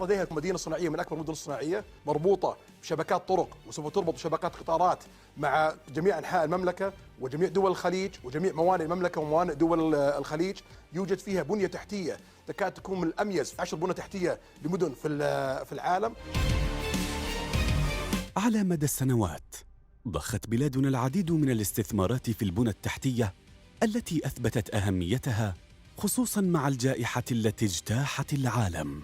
الرياض لديها مدينة صناعية من أكبر المدن الصناعية، مربوطة بشبكات طرق وسوف تربط بشبكات قطارات مع جميع أنحاء المملكة وجميع دول الخليج وجميع موانئ المملكة وموانئ دول الخليج. يوجد فيها بنية تحتية تكاد تكون من الأميز في 10 بنى تحتية لمدن في العالم. على مدى السنوات ضخت بلادنا العديد من الاستثمارات في البنى التحتية التي أثبتت أهميتها، خصوصاً مع الجائحة التي اجتاحت العالم.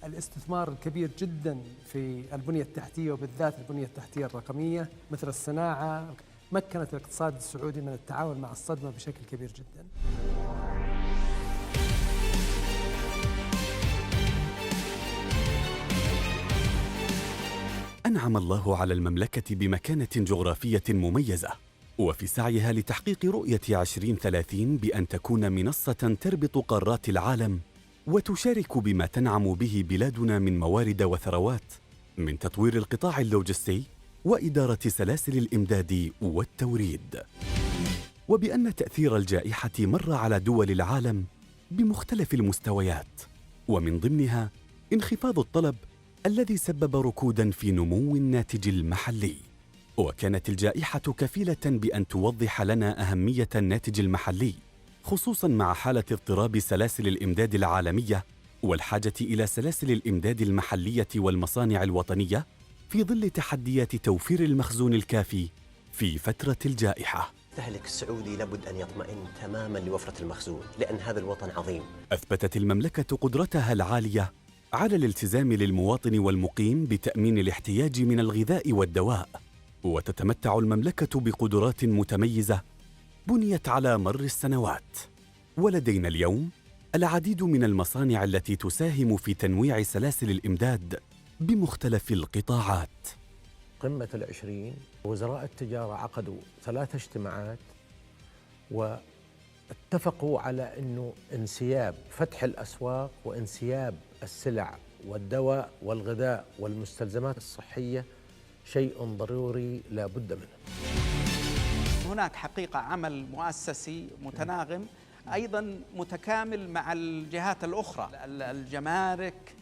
الاستثمار الكبير جدا في البنية التحتية وبالذات البنية التحتية الرقمية مثل الصناعة مكنت الاقتصاد السعودي من التعامل مع الصدمة بشكل كبير جدا. أنعم الله على المملكة بمكانة جغرافية مميزة، وفي سعيها لتحقيق رؤية 2030 بأن تكون منصة تربط قارات العالم وتشارك بما تنعم به بلادنا من موارد وثروات، من تطوير القطاع اللوجستي وإدارة سلاسل الإمداد والتوريد. وبأن تأثير الجائحة مر على دول العالم بمختلف المستويات، ومن ضمنها انخفاض الطلب الذي سبب ركوداً في نمو الناتج المحلي. وكانت الجائحة كفيلة بأن توضح لنا أهمية الناتج المحلي، خصوصاً مع حالة اضطراب سلاسل الإمداد العالمية والحاجة إلى سلاسل الإمداد المحلية والمصانع الوطنية في ظل تحديات توفير المخزون الكافي في فترة الجائحة. المستهلك السعودي لابد أن يطمئن تماماً لوفرة المخزون، لأن هذا الوطن عظيم. أثبتت المملكة قدرتها العالية على الالتزام للمواطن والمقيم بتأمين الاحتياج من الغذاء والدواء، وتتمتع المملكة بقدرات متميزة بنيت على مر السنوات. ولدينا اليوم العديد من المصانع التي تساهم في تنويع سلاسل الإمداد بمختلف القطاعات. قمة العشرين وزراء التجارة عقدوا 3 اجتماعات واتفقوا على أنه انسياب فتح الأسواق وانسياب السلع والدواء والغذاء والمستلزمات الصحية شيء ضروري لا بد منه. هناك حقيقة عمل مؤسسي متناغم أيضا متكامل مع الجهات الأخرى، الجمارك،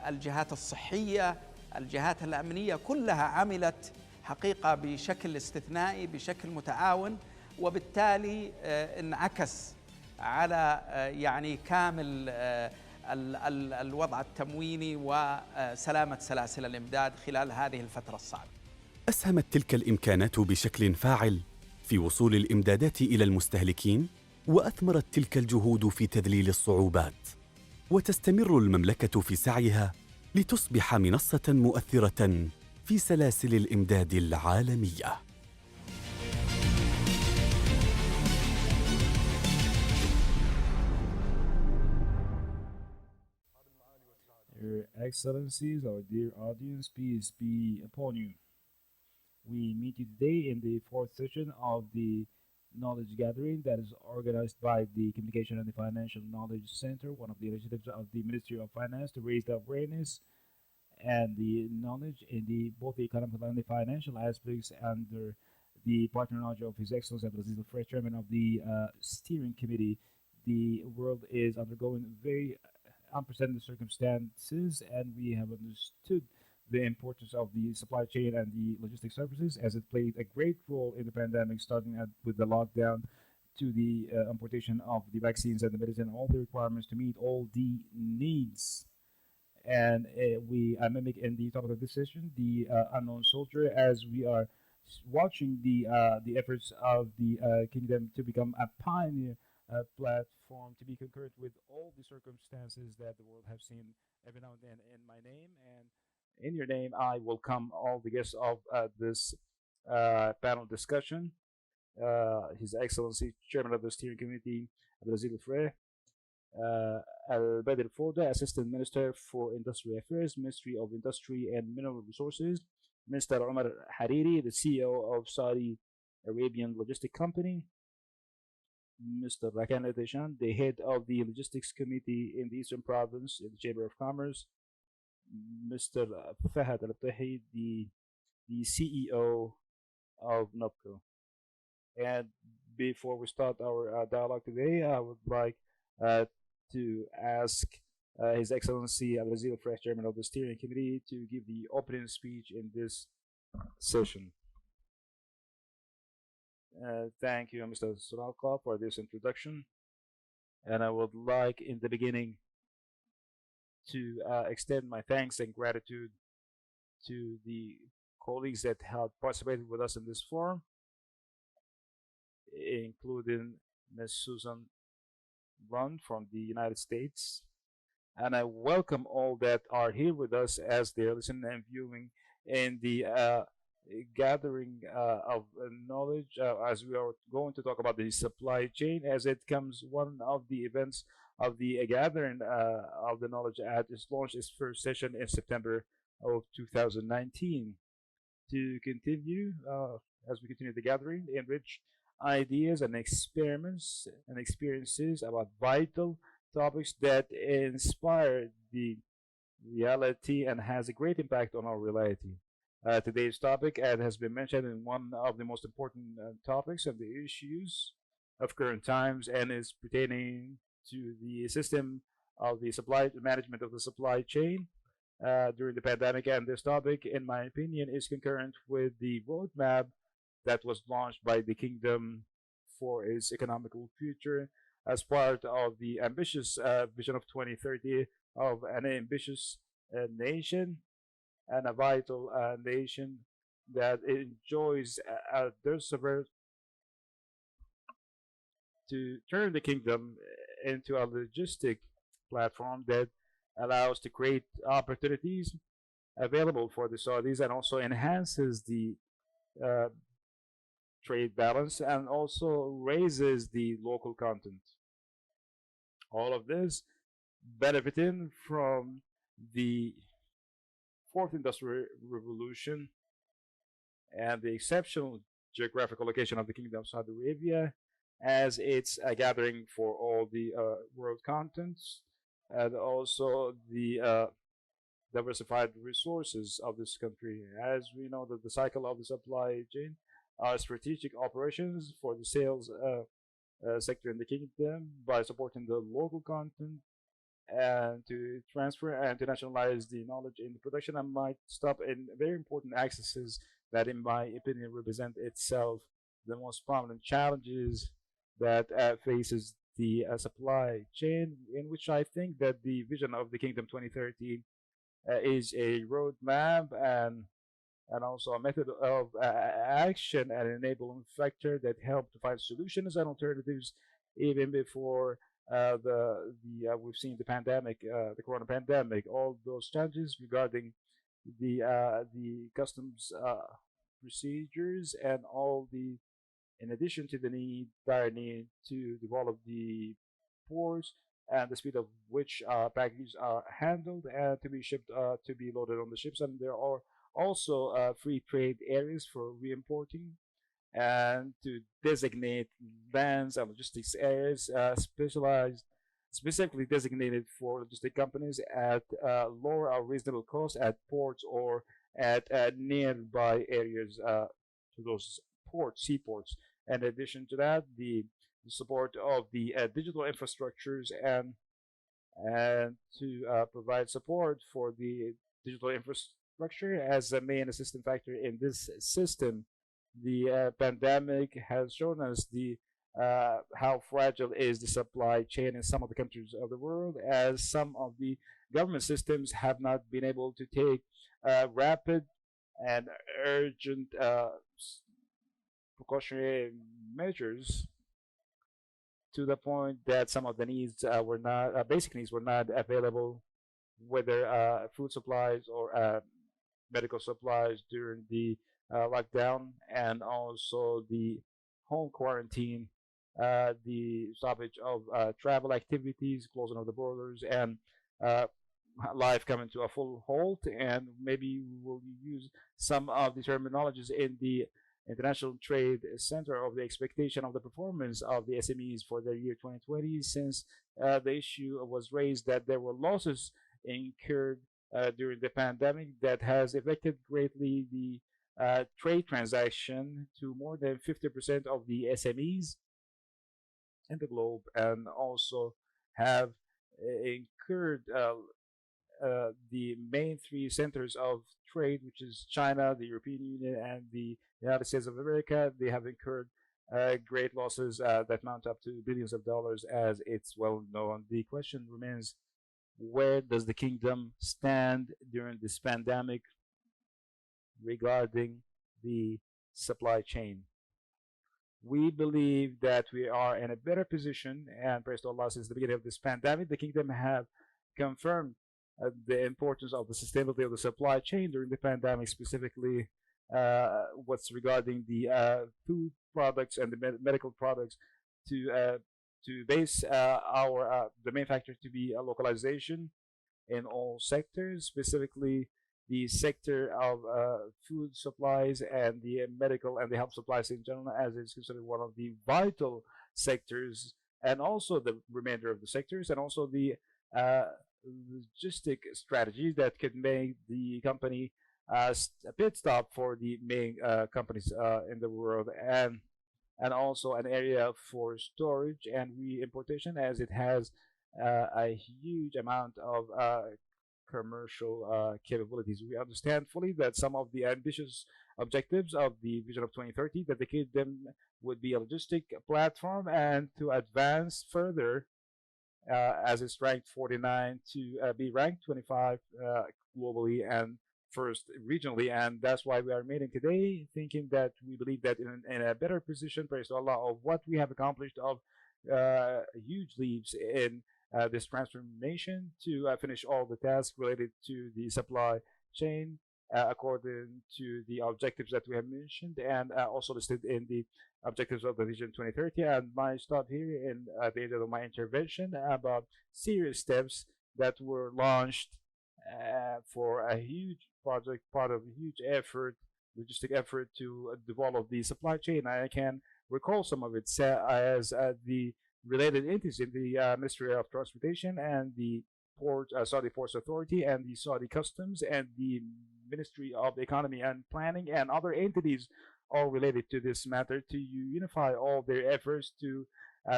الجهات الصحية، الجهات الأمنية، كلها عملت حقيقة بشكل استثنائي بشكل متعاون، وبالتالي انعكس على يعني كامل الوضع التمويني وسلامة سلاسل الإمداد خلال هذه الفترة الصعبة. أسهمت تلك الإمكانات بشكل فاعل في وصول الإمدادات إلى المستهلكين، وأثمرت تلك الجهود في تذليل الصعوبات، وتستمر المملكة في سعيها لتصبح منصة مؤثرة في سلاسل الإمداد العالمية. Your Excellencies, our dear audience, peace be upon you. We meet you today in the 4th session of the knowledge gathering that is organized by the Communication and the Financial Knowledge Center, one of the initiatives of the Ministry of Finance to raise the awareness and the knowledge in both the economic and the financial aspects under the patronage of His Excellency Abdulaziz Al-Fresh, Chairman of the Steering Committee. The world is undergoing very unprecedented circumstances, and we have understood the importance of the supply chain and the logistic services, as it played a great role in the pandemic, starting with the lockdown to the importation of the vaccines and the medicine, all the requirements to meet all the needs. And I mimic in the topic of this session the unknown soldier, as we are watching the efforts of the kingdom to become a pioneer platform to be concurrent with all the circumstances that the world have seen every now and then. In my name and in your name, I welcome all the guests of this panel discussion. His Excellency, Chairman of the Steering Committee, Abdulaziz Al-Fresh, Al-Badr Fouda, Assistant Minister for Industry Affairs, Ministry of Industry and Mineral Resources, Mr. Omar Hariri, the CEO of Saudi Arabian Logistic Company, Mr. Rakan Adeshan, the head of the Logistics Committee in the Eastern Province in the Chamber of Commerce, Mr. Fahad Al-Tahi, the CEO of NOPCO. And before we start our dialogue today, I would like to ask His Excellency Abdulaziz Fresh, Chairman of the Steering Committee, to give the opening speech in this session. Thank you, Mr. Suralqa, for this introduction. And I would like, in the beginning, to extend my thanks and gratitude to the colleagues that have participated with us in this forum, including Ms. Susan Lund from the United States. And I welcome all that are here with us as they're listening and viewing in the gathering of knowledge, as we are going to talk about the supply chain, as it comes one of the events of the gathering of the knowledge at its launched its first session in September of 2019. To continue, as we continue the gathering, enrich ideas and experiments and experiences about vital topics that inspire the reality and has a great impact on our reality. Today's topic, as has been mentioned, is one of the most important topics and the issues of current times, and is pertaining to the system of the supply management of the supply chain during the pandemic. And this topic, in my opinion, is concurrent with the roadmap that was launched by the Kingdom for its economical future as part of the ambitious vision of 2030 of an ambitious nation and a vital nation that enjoys there's to turn the kingdom into a logistic platform that allows to create opportunities available for the Saudis and also enhances the trade balance and also raises the local content. All of this benefiting from the Fourth Industrial Revolution and the exceptional geographical location of the Kingdom of Saudi Arabia as it's a gathering for all the world contents and also the diversified resources of this country. As we know that the cycle of the supply chain are strategic operations for the sales sector in the kingdom by supporting the local content and to transfer and to nationalize the knowledge in the production. I might stop in very important axes that, in my opinion, represent itself the most prominent challenges that faces the supply chain, in which I think that the vision of the Kingdom 2030 is a roadmap and also a method of action and enabling factor that help to find solutions and alternatives even before we've seen the pandemic, the corona pandemic, all those challenges regarding the customs procedures and all the, in addition to the dire need to develop the ports and the speed of which packages are handled and to be shipped to be loaded on the ships, and there are also free trade areas for re-importing and to designate lands and logistics areas specifically designated for logistic companies at lower or reasonable cost at ports or at nearby areas to those ports, seaports. In addition to that, the support of the digital infrastructures and to provide support for the digital infrastructure as a main assistant factor in this system. The pandemic has shown us how fragile is the supply chain in some of the countries of the world, as some of the government systems have not been able to take rapid and urgent precautionary measures to the point that some of the needs were not basic needs were not available, whether food supplies or medical supplies during the lockdown, and also the home quarantine, the stoppage of travel activities, closing of the borders, and life coming to a full halt. And maybe we will use some of the terminologies in the International Trade Center of the expectation of the performance of the SMEs for the year 2020, since the issue was raised that there were losses incurred during the pandemic that has affected greatly the trade transaction to more than 50% of the SMEs in the globe, and also have occurred the main three centers of trade, which is China, the European Union, and the United States of America. They have incurred great losses that mount up to billions of dollars, as it's well known. The question remains, where does the kingdom stand during this pandemic regarding the supply chain? We believe that we are in a better position, and praise to Allah, since the beginning of this pandemic, the kingdom have confirmed the importance of the sustainability of the supply chain during the pandemic, specifically what's regarding the food products and the medical products, to base the main factor to be a localization in all sectors, specifically the sector of food supplies and the medical and the health supplies in general, as it's considered one of the vital sectors, and also the remainder of the sectors, and also the logistic strategy that could make the company a pit stop for the main companies in the world, and also an area for storage and re-importation, as it has a huge amount of commercial capabilities. We understand fully that some of the ambitious objectives of the Vision of 2030, that the kingdom would be a logistic platform, and to advance further as it's ranked 49 to be ranked 25 globally and first regionally. And that's why we are meeting today, thinking that we believe that in a better position, praise to Allah, of what we have accomplished, of huge leaps in this transformation to finish all the tasks related to the supply chain according to the objectives that we have mentioned, and also listed in the objectives of the Vision 2030. And my stop here in the end of my intervention about serious steps that were launched for a huge project, part of a huge effort, logistic effort to develop the supply chain. I can recall some of it as the related entities in the Ministry of Transportation and the Saudi Ports Authority and the Saudi Customs and the Ministry of Economy and Planning and other entities, all related to this matter, to unify all their efforts to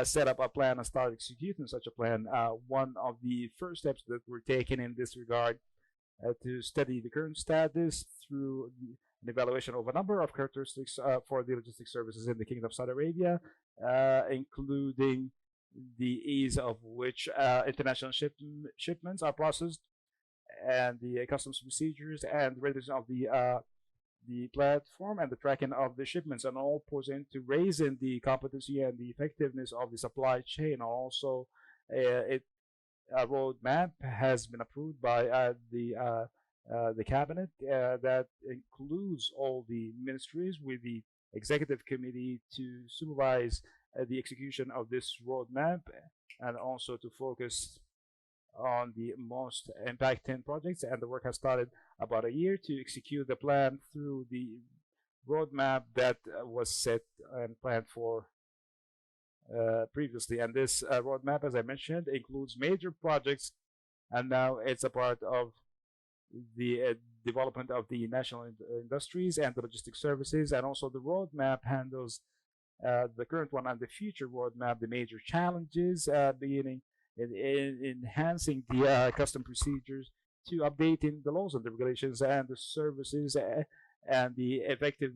set up a plan and start executing such a plan. One of the first steps that were taken in this regard to study the current status through an evaluation of a number of characteristics for the logistics services in the Kingdom of Saudi Arabia, including the ease of which international shipments are processed, and the customs procedures, and the readiness of the platform and the tracking of the shipments, and all posing to raising the competency and the effectiveness of the supply chain. Also, a roadmap has been approved by the cabinet that includes all the ministries with the executive committee to supervise the execution of this roadmap, and also to focus on the most impacting projects. And the work has started about a year to execute the plan through the roadmap that was set and planned for previously. And this roadmap, as I mentioned, includes major projects, and now it's a part of the development of the national industries and the logistics services. And also the roadmap handles the current one and the future roadmap, the major challenges, beginning in enhancing the custom procedures, to updating the laws and the regulations and the services, and the effective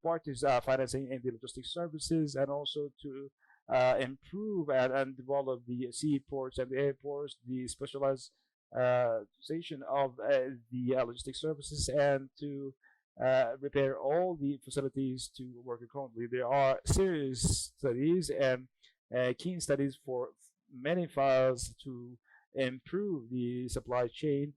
parties financing in the logistics services, and also to improve and develop the seaports and the airports, the specialization of the logistics services, and to repair all the facilities to work accordingly. There are serious studies and keen studies for many files to improve the supply chain,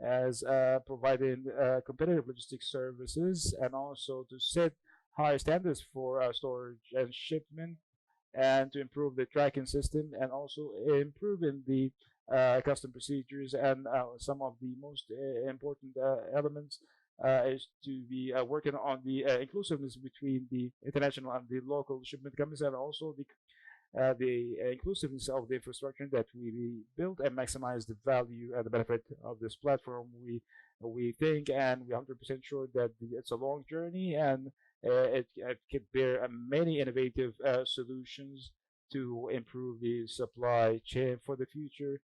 as providing competitive logistics services, and also to set high standards for storage and shipment, and to improve the tracking system, and also improving the custom procedures. And some of the most important elements is to be working on the inclusiveness between the international and the local shipment companies, and also the inclusiveness of the infrastructure that we build, and maximize the value and the benefit of this platform. We think, and we're 100% sure that it's a long journey, and it can bear many innovative solutions to improve the supply chain for the future.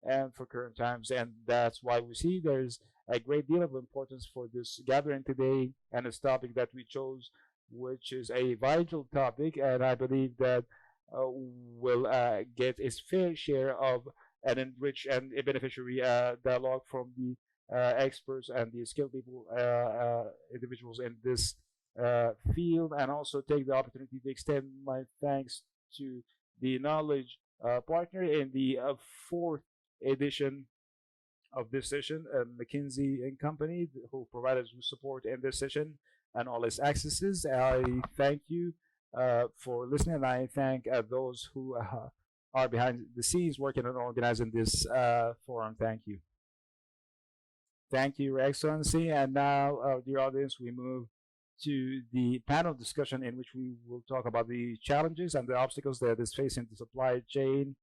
and for current times. And that's why we see there's a great deal of importance for this gathering today and this topic that we chose, which is a vital topic, and I believe that will get its fair share of an enriched and a beneficiary dialogue from the experts and the skilled people, individuals in this field, and also take the opportunity to extend my thanks to the knowledge partner in the fourth edition of this session, McKinsey and Company, who provided us with support in this session and all its accesses. I thank you for listening, and I thank those who are behind the scenes working on organizing this forum. Thank you. Thank you, Your Excellency. And now, dear audience, we move to the panel discussion in which we will talk about the challenges and the obstacles that is facing the supply chain,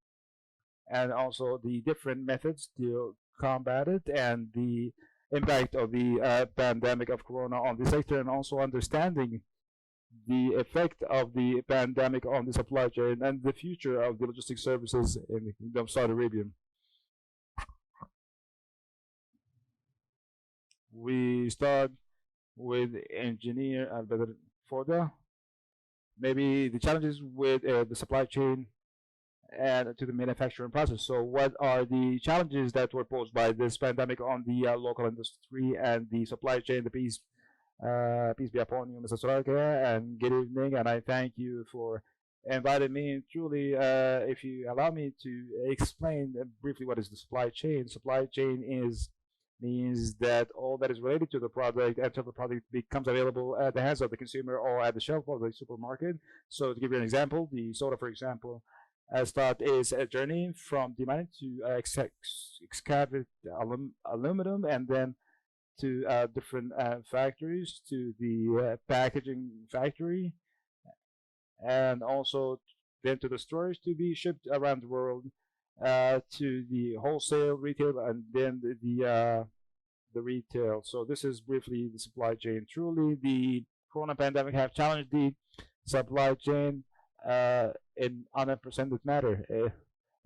and also the different methods to combat it, and the impact of the pandemic of corona on the sector, and also understanding the effect of the pandemic on the supply chain and the future of the logistics services in the Kingdom of Saudi Arabia. We start with Engineer Al-Badr Foda. Maybe the challenges with the supply chain and to the manufacturing process. So what are the challenges that were posed by this pandemic on the local industry and the supply chain? The peace be upon you, Mr. Soraka, and good evening, and I thank you for inviting me. Truly, if you allow me to explain briefly what is the supply chain. Supply chain means that all that is related to the product until the product becomes available at the hands of the consumer or at the shelf of the supermarket. So to give you an example, the soda, for example, start is a journey from demand to excavated aluminum, and then to different factories, to the packaging factory, and also then to the stores to be shipped around the world, to the wholesale, retail, and then the retail. So this is briefly the supply chain. Truly, the corona pandemic have challenged the supply chain in unprecedented manner.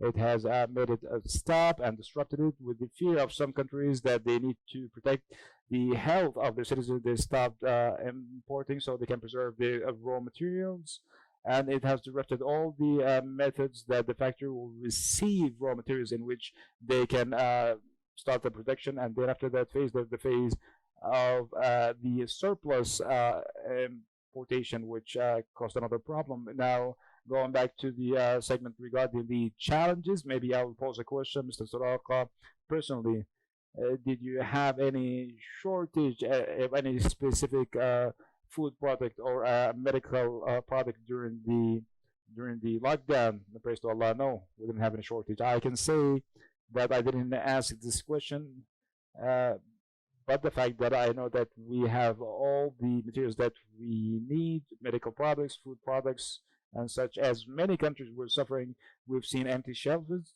It has made it stop and disrupted it with the fear of some countries that they need to protect the health of their citizens. They stopped importing so they can preserve the raw materials, and it has disrupted all the methods that the factory will receive raw materials in which they can start the production, and then after that phase, the phase of the surplus importation, which caused another problem. Now, going back to the segment regarding the challenges, maybe I will pose a question, Mr. Soraka. Personally, did you have any shortage of any specific food product or medical product during the lockdown? Praise to Allah, no, we didn't have any shortage. I can say that I didn't ask this question, but the fact that I know that we have all the materials that we need, medical products, food products, and such. As many countries were suffering, we've seen empty shelves,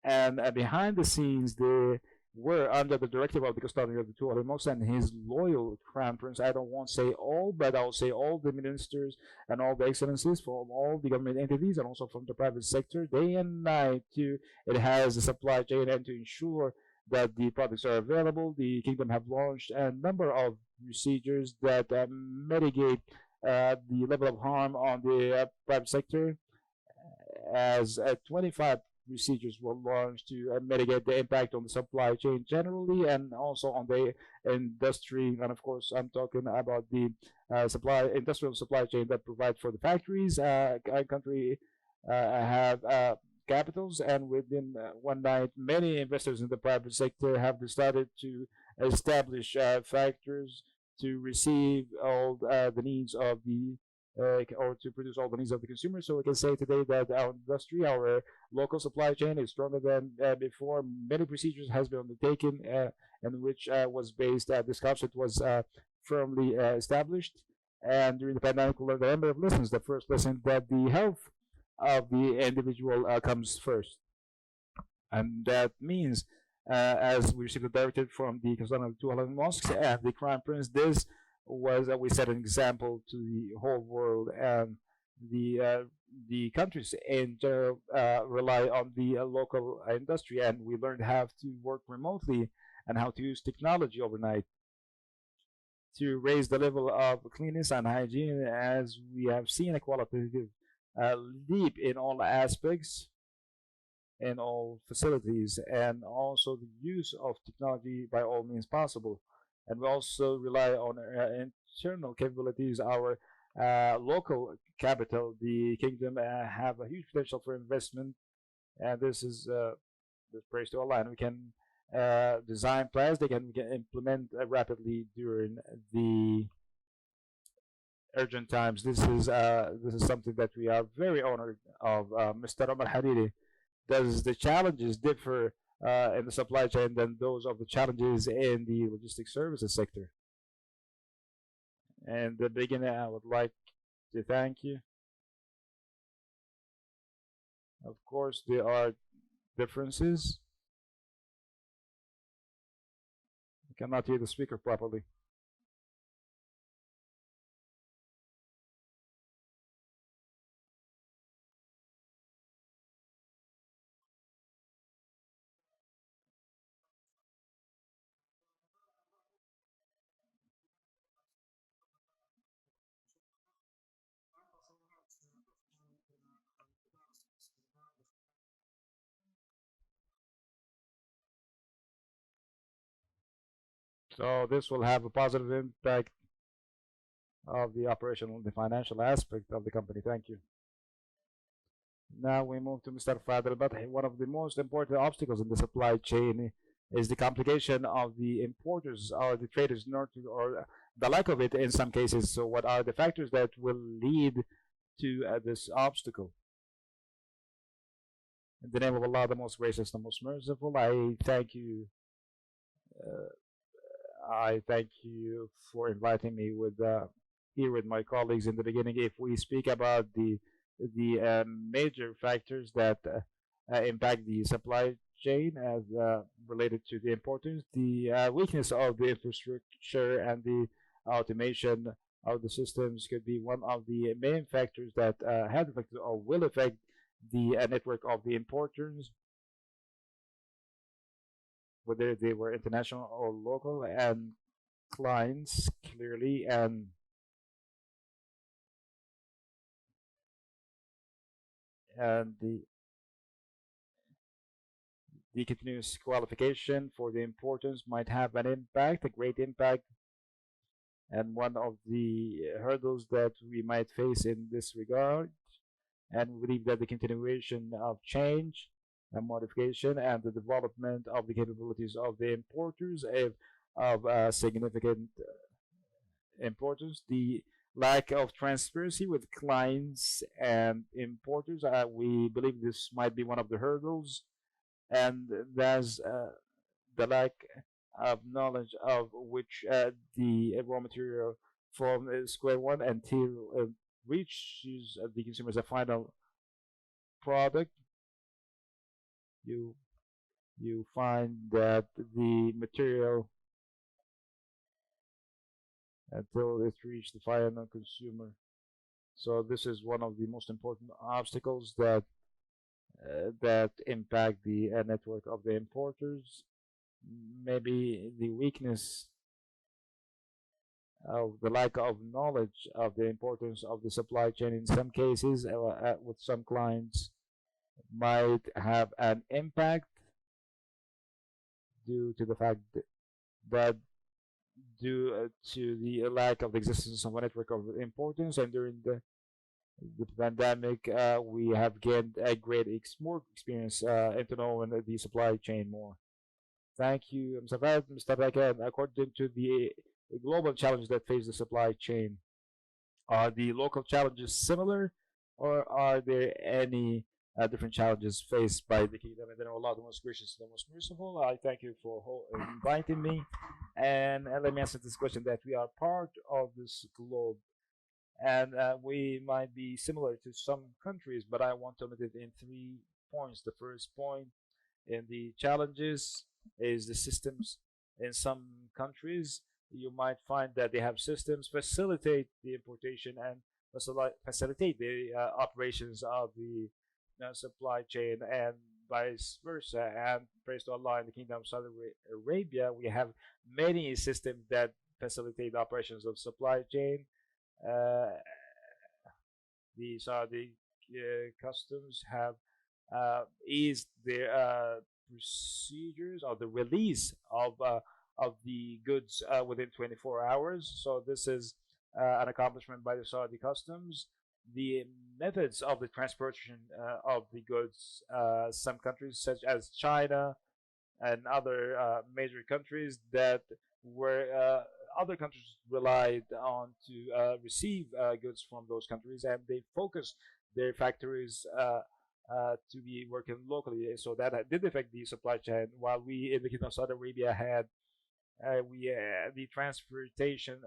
and behind the scenes, they were under the directive of the custodian of the two Al and his loyal crown prince. I don't want to say all, but I'll say all the ministers and all the excellencies from all the government entities and also from the private sector, day and night, to it has a supply chain and to ensure that the products are available. The kingdom have launched a number of procedures that mitigate the level of harm on the private sector, as 25 procedures were launched to mitigate the impact on the supply chain generally and also on the industry. And of course, I'm talking about the industrial supply chain that provide for the factories. Our country have capitals, and within one night, many investors in the private sector have decided to establish factories to receive all the needs of the or to produce all the needs of the consumer. So we can say today that our industry, our local supply chain is stronger than before. Many procedures has been undertaken and which was based, this concept was firmly established. And during the pandemic, we learned a number of lessons. The first lesson that the health of the individual comes first. And that means, as we received a directive from the Sultan of the 200 mosques and the Crown Prince, this was we set an example to the whole world, and the the countries in general rely on the local industry, and we learned how to work remotely and how to use technology overnight to raise the level of cleanliness and hygiene, as we have seen a qualitative leap in all aspects, in all facilities, and also the use of technology by all means possible. And we also rely on internal capabilities. Our local capital, the kingdom, have a huge potential for investment, and this is this praise to Allah. And we can design plans we can implement rapidly during the urgent times. This is something that we are very honored of. Mr. Omar Hariri, does the challenges differ in the supply chain than those of the challenges in the logistics services sector? In the beginning, I would like to thank you. Of course, there are differences. I cannot hear the speaker properly. So this will have a positive impact of the operational and the financial aspect of the company. Thank you. Now we move to Mr. Fadel Badhi. One of the most important obstacles in the supply chain is the complication of the importers or the traders, or the lack of it in some cases. So what are the factors that will lead to this obstacle? In the name of Allah, the most gracious, the most merciful, I thank you. I thank you for inviting me here with my colleagues in the beginning. If we speak about the major factors that impact the supply chain as related to the importance, the weakness of the infrastructure and the automation of the systems could be one of the main factors that have affected or will affect the network of the importers, whether they were international or local, and clients clearly, and the continuous qualification for the importance might have an impact, a great impact. And one of the hurdles that we might face in this regard, and we believe that the continuation of change and modification and the development of the capabilities of the importers of significant importance, the lack of transparency with clients and importers, we believe this might be one of the hurdles, and there's the lack of knowledge of which the raw material from square one until it reaches the consumer as a final product. You find that the material until it reaches the final consumer. So this is one of the most important obstacles that impact the network of the importers. Maybe the weakness of the lack of knowledge of the importance of the supply chain in some cases with some clients might have an impact due to the fact that due to the lack of the existence of a network of importance, and during the pandemic, we have gained a more experience into knowing the supply chain more. Thank you, Mr. Fahd. Mr. Raka, according to the global challenge that face the supply chain, are the local challenges similar, or are there any different challenges faced by the kingdom? And then Allah, the most gracious, the most merciful, I thank you for inviting me. And let me answer this question, that we are part of this globe, and we might be similar to some countries, but I want to limit it in 3 points. The first point in the challenges is the systems. In some countries, you might find that they have systems facilitate the importation and facilitate the operations of the supply chain and vice versa. And praise to Allah, in the Kingdom of Saudi Arabia, we have many systems that facilitate the operations of supply chain. Uh, the Saudi customs have eased their procedures of the release of the goods within 24 hours. So this is an accomplishment by the Saudi customs. The methods of the transportation of the goods, some countries such as China and other major countries that were other countries relied on to receive goods from those countries, and they focused their factories to be working locally. So that did affect the supply chain. While we in the Kingdom of Saudi Arabia had the transportation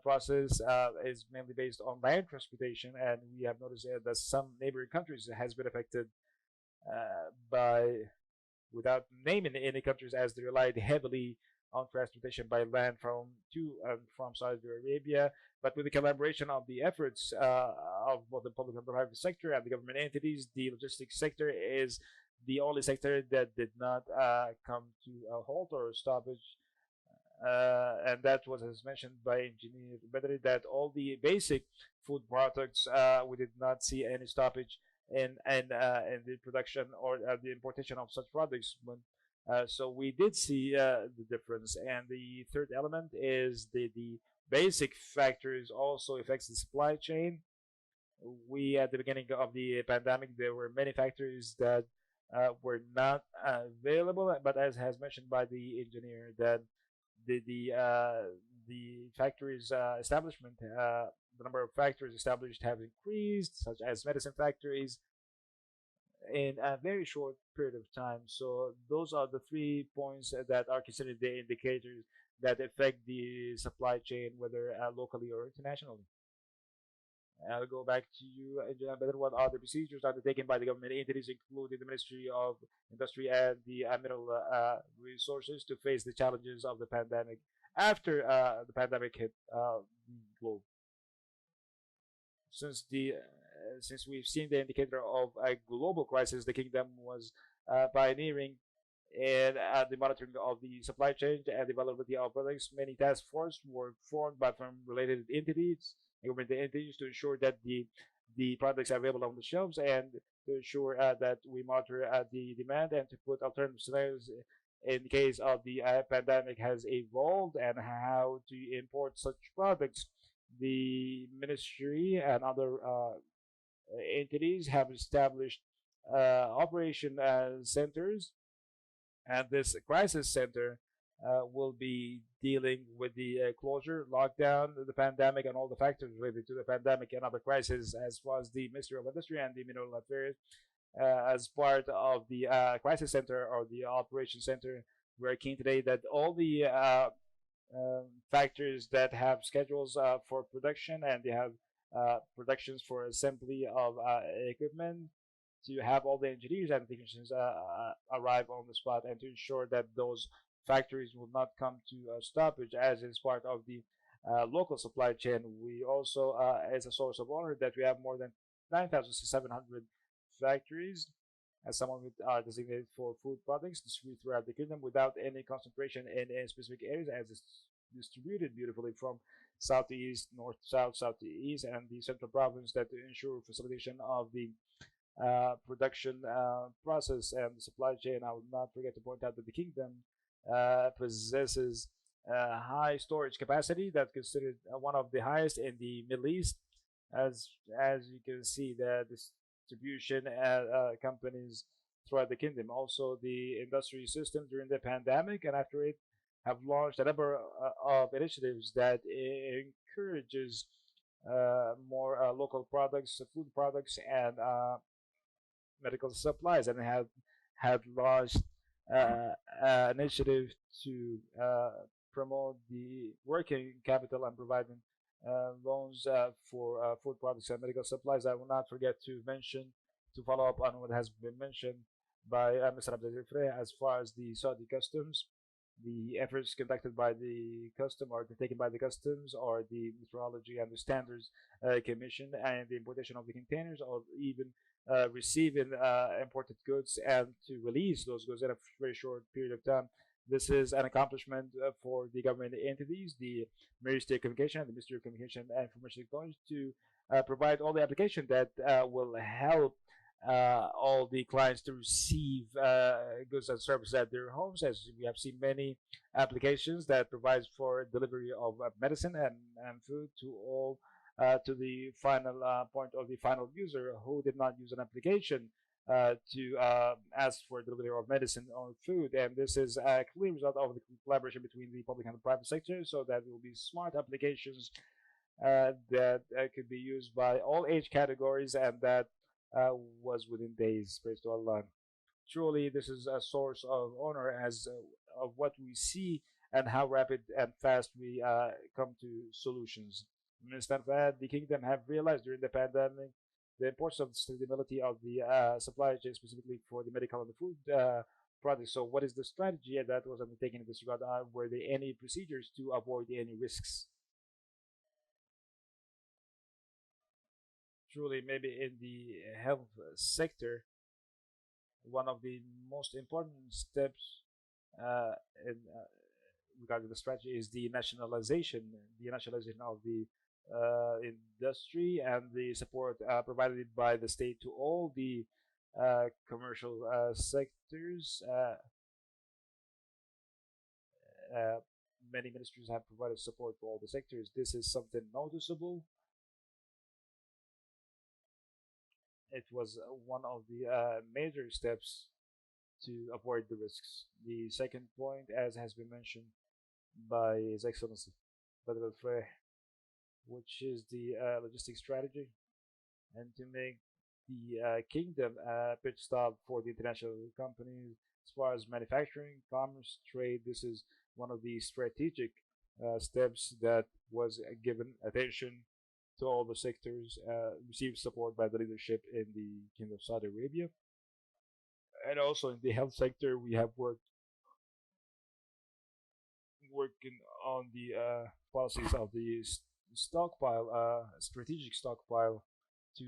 process is mainly based on land transportation, and we have noticed that some neighboring countries has been affected by, without naming any countries, as they relied heavily on transportation by land to and from Saudi Arabia. But with the collaboration of the efforts of both the public and private sector and the government entities, the logistics sector is the only sector that did not come to a halt or a stoppage. And that was, as mentioned by Engineer Badri, that all the basic food products, we did not see any stoppage in the production or the importation of such products. So we did see the difference. And the third element is the basic factors also affects the supply chain. We, at the beginning of the pandemic, there were many factors that were not available, but as has mentioned by the engineer, that the factories establishment, the number of factories established have increased, such as medicine factories, in a very short period of time. So those are the 3 points that are considered the indicators that affect the supply chain, whether locally or internationally. I'll go back to you, Engineer Badr. What are the procedures undertaken by the government entities, including the Ministry of Industry and the Mineral Resources, to face the challenges of the pandemic after the pandemic hit the globe? Since we've seen the indicator of a global crisis, the kingdom was pioneering in the monitoring of the supply chain and availability of products. Many task forces were formed by from related entities, government entities, to ensure that the products are available on the shelves, and to ensure that we monitor the demand and to put alternative scenarios in case of the pandemic has evolved and how to import such products. The ministry and other entities have established operation centers, and this crisis center will be dealing with the closure, lockdown, the pandemic, and all the factors related to the pandemic and other crises, as well as the Ministry of Industry and the Mineral Affairs. As part of the crisis center or the operation center, we're keen today that all the factors that have schedules for production, and they have productions for assembly of equipment, to have all the engineers and technicians arrive on the spot, and to ensure that those factories will not come to a stoppage, as is part of the local supply chain. We also, as a source of honor, that we have more than 9,700 factories, as some of it are designated for food products distributed throughout the kingdom without any concentration in any specific areas, as it's distributed beautifully from south to east, north to south, south to east, and the central province, that to ensure facilitation of the production process and the supply chain. I will not forget to point out that the kingdom possesses high storage capacity that's considered one of the highest in the Middle East. As you can see, the distribution companies throughout the kingdom, also the industry system during the pandemic and after it, have launched a number of initiatives that encourages more local products, food products, and medical supplies, and had launched initiative to promote the working capital and providing loans for food products and medical supplies. I will not forget to mention, to follow up on what has been mentioned by Mr. Abdel Frey as far as the Saudi customs. the efforts conducted by the custom or taken by the customs or the metrology and the standards commission, and the importation of the containers, or even receiving imported goods and to release those goods in a very short period of time. This is an accomplishment for the government entities, the Ministry of Communication, and the Ministry of Communication and Information Technology, to provide all the application that will help all the clients to receive goods and services at their homes. As we have seen many applications that provides for delivery of medicine and food to all to the final point of the final user who did not use an application to ask for delivery of medicine or food. And this is a clear result of the collaboration between the public and the private sector, so that there will be smart applications that could be used by all age categories, and that was within days. Praise to Allah. Truly, this is a source of honor as of what we see and how rapid and fast we come to solutions. Minister Fahad, the kingdom have realized during the pandemic the importance of the stability of the supply chain, specifically for the medical and the food products. So, what is the strategy that was undertaken in this regard? Were there any procedures to avoid any risks? Truly, maybe in the health sector, one of the most important steps in regarding the strategy is the nationalization of the industry, and the support provided by the state to all the commercial sectors. Many ministries have provided support to all the sectors. This is something noticeable. It was one of the major steps to avoid the risks. The second point, as has been mentioned by His Excellency Badr al-Faih, which is the logistics strategy, and to make the kingdom a pit stop for the international companies as far as manufacturing, commerce, trade. This is one of the strategic steps that was given attention to all the sectors, received support by the leadership in the Kingdom of Saudi Arabia. And also in the health sector, we have working on the policies of the stockpile, strategic stockpile. To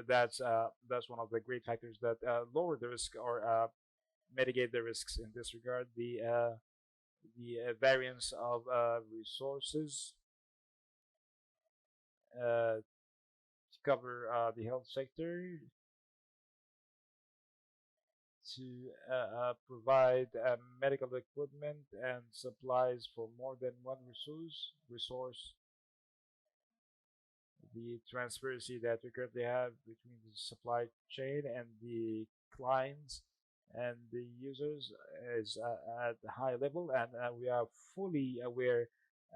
that's one of the great factors that lower the risk or mitigate the risks in this regard. The variance of resources to cover the health sector, to provide medical equipment and supplies for more than one resource. The transparency that we currently have between the supply chain and the clients and the users is at a high level, and we are fully aware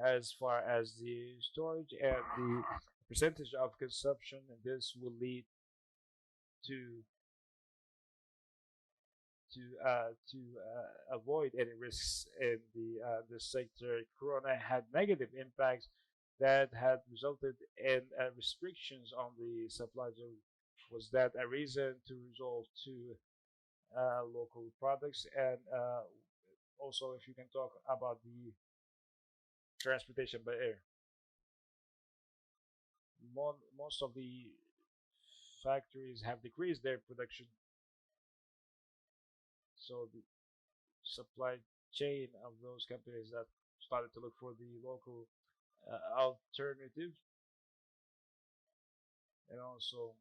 as far as the storage and the percentage of consumption, and this will lead to avoid any risks in the sector. Corona had negative impacts that had resulted in restrictions on the supply chain. Was that a reason to resort to local products? And also, if you can talk about the transportation by air. Most of the factories have decreased their production, so the supply chain of those companies that started to look for the local alternative. And also,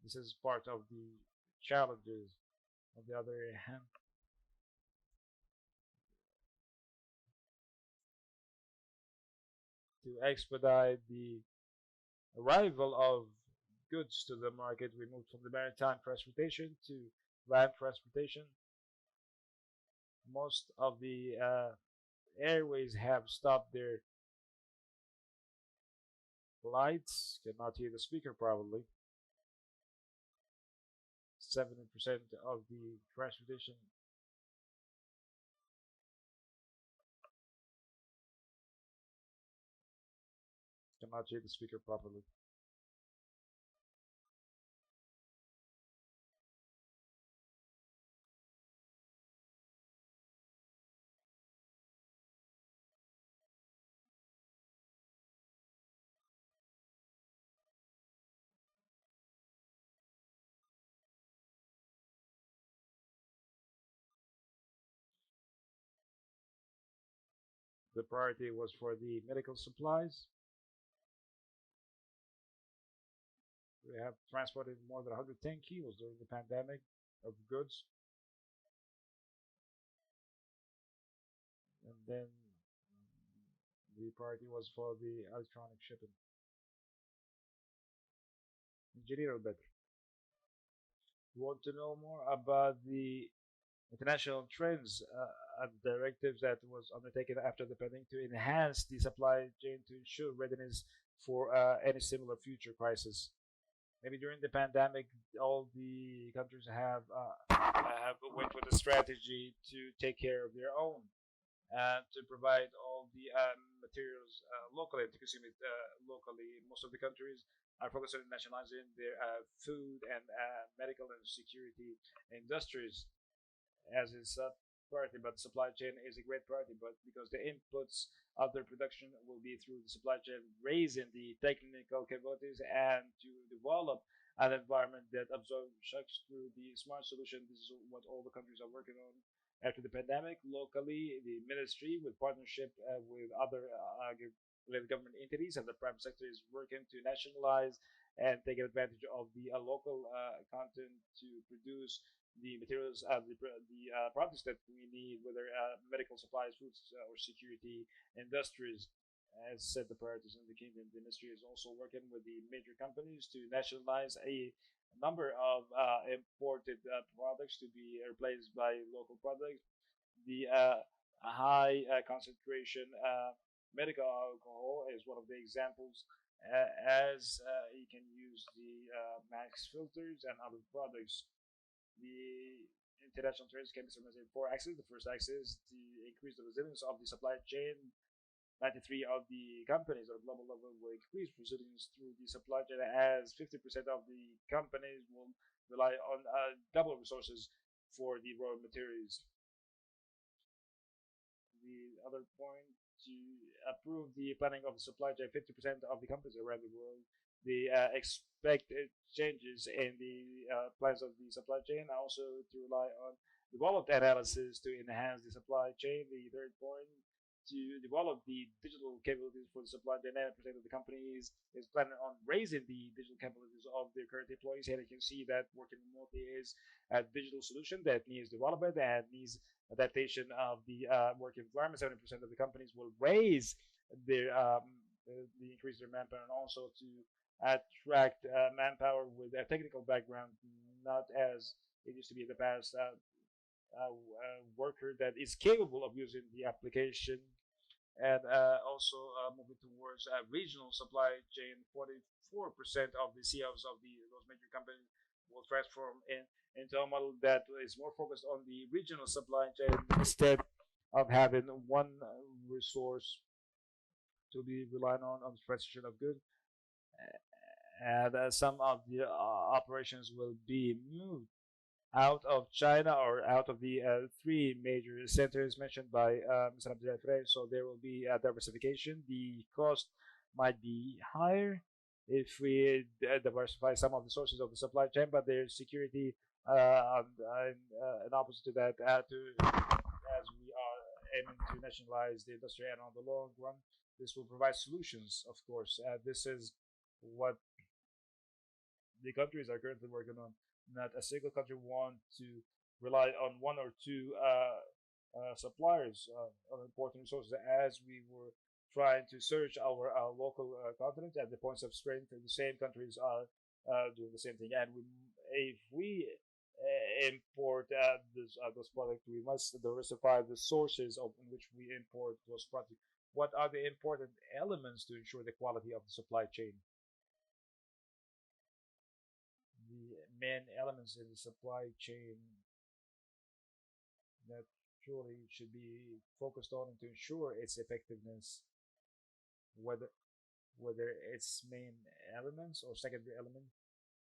this is part of the challenges. On the other hand, to expedite the arrival of goods to the market, we moved from the maritime transportation to land transportation. Most of the airways have stopped their flights. Cannot hear the speaker probably. 70% of the transportation cannot hear the speaker properly. The priority was for the medical supplies. We have transported more than 110 kilos during the pandemic of goods. And then the priority was for the electronic shipping. Engineer better. Want to know more about the international trends and directives that was undertaken after the pandemic to enhance the supply chain to ensure readiness for any similar future crisis? Maybe during the pandemic, all the countries have went with a strategy to take care of their own and to provide all the materials locally to consume it locally. Most of the countries are focused on nationalizing their food and medical and security industries as its priority, but supply chain is a great priority. But because the inputs of their production will be through the supply chain, raising the technical capabilities and to develop an environment that absorbs shocks through the smart solution. This is what all the countries are working on. After the pandemic, locally, the ministry, with partnership with other government entities and the private sector, is working to nationalize and take advantage of the local content to produce the materials, the products that we need, whether medical supplies, foods, or security industries. As said, the priorities in the kingdom, the ministry is also working with the major companies to nationalize a number of imported products to be replaced by local products. The high concentration medical alcohol is one of the examples, as you can use the max filters and other products. The international trends can be summarized in four axes. The first axis to increase the resilience of the supply chain. 93 of the companies at a global level will increase resilience through the supply chain, as 50% of the companies will rely on double resources for the raw materials. The other point, to approve the planning of the supply chain, 50% of the companies around the world they expect changes in the plans of the supply chain, also to rely on developed analysis to enhance the supply chain. The third point, to develop the digital capabilities for the supply chain. 90% of the companies is planning on raising the digital capabilities of their current employees. Here you can see that working remotely is a digital solution that needs development and needs adaptation of the work environment. 70% of the companies will raise their the increase their manpower, and also to attract manpower with a technical background, not as it used to be in the past, worker that is capable of using the application, and also moving towards a regional supply chain. 44% of the CEOs of those major companies will transform into a model that is more focused on the regional supply chain instead of having one resource to be relying on the transition of goods. And some of the operations will be moved out of China or out of the three major centers mentioned by Mr. Abdel Frey. So there will be a diversification. The cost might be higher if we diversify some of the sources of the supply chain, but there's security and opposite to that, as we are aiming to nationalize the industry, and on the long run, this will provide solutions, of course. This is what the countries are currently working on. Not a single country want to rely on one or two suppliers of important resources, as we were trying to search our local continent at the points of strength. The same countries are doing the same thing, and if we import those products, we must diversify the sources of in which we import those products. What are the important elements to ensure the quality of the supply chain? The main elements in the supply chain that truly should be focused on to ensure its effectiveness, whether its main elements or secondary element.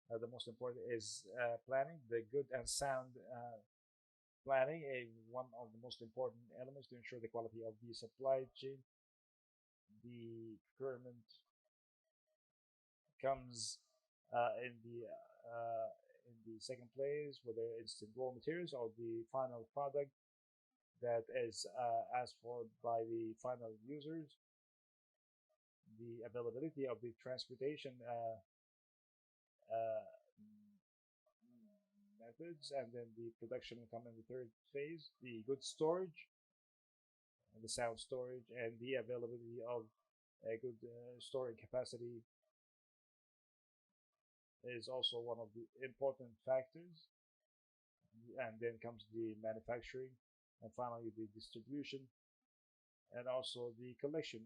The most important is planning. The good and sound planning is one of the most important elements to ensure the quality of the supply chain. The procurement comes in the second place, whether it's the raw materials or the final product. that is asked for by the final users, the availability of the transportation uh, methods, and then the production will come in the third phase, the goods storage, the sound storage, and the availability of a good storing capacity is also one of the important factors. And then comes the manufacturing, and finally the distribution, and also the collection.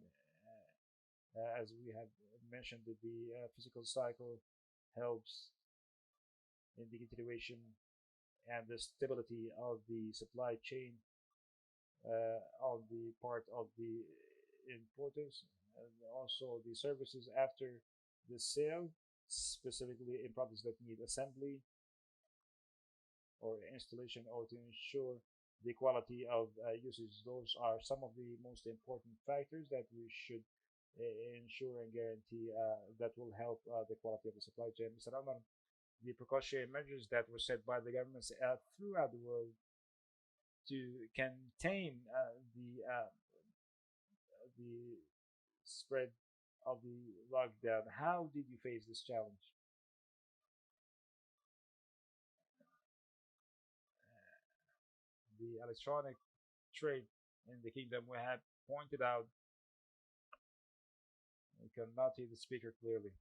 As we have mentioned, the physical cycle helps in the continuation and the stability of the supply chain on the part of the importers, and also the services after the sale, specifically in products that need assembly or installation, or to ensure the quality of usage. Those are some of the most important factors that we should ensure and guarantee that will help the quality of the supply chain. Mr. Omar, the precautionary measures that were set by the governments throughout the world to contain the spread of the lockdown. How did you face this challenge? The electronic trade in the kingdom, we have pointed out, we cannot hear the speaker clearly.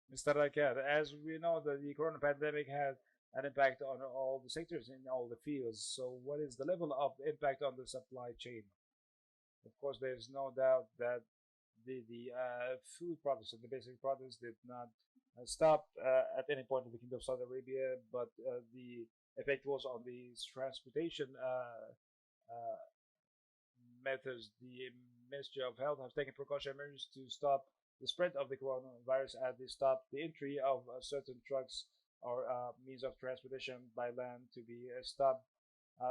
Mr. Rakat, as we know that the corona pandemic had an impact on all the sectors in all the fields. So, what is the level of impact on the supply chain? Of course, there is no doubt that the food products and the basic products did not stop at any point in the Kingdom of Saudi Arabia, but the effect was on the transportation uh, methods. The Ministry of Health has taken precautionary measures to stop the spread of the coronavirus, and they stopped the entry of certain trucks or means of transportation by land to be stopped.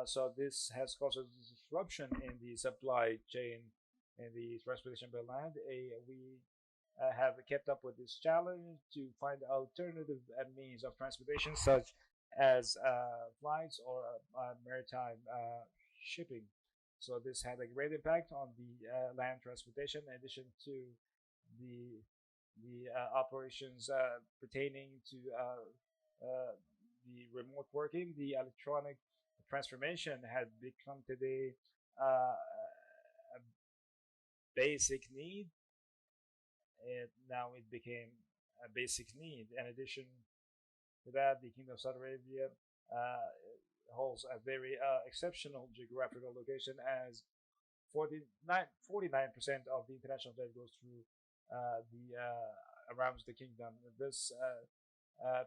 So this has caused a disruption in the supply chain and the transportation by land. We have kept up with this challenge to find alternative means of transportation, such as flights or maritime shipping. So this had a great impact on the land transportation, in addition to the operations pertaining to the remote working. The electronic transformation had become today a basic need, and now it became a basic need. In addition to that, the Kingdom of Saudi Arabia holds a very exceptional geographical location, as 49% of the international trade goes through the around the kingdom. This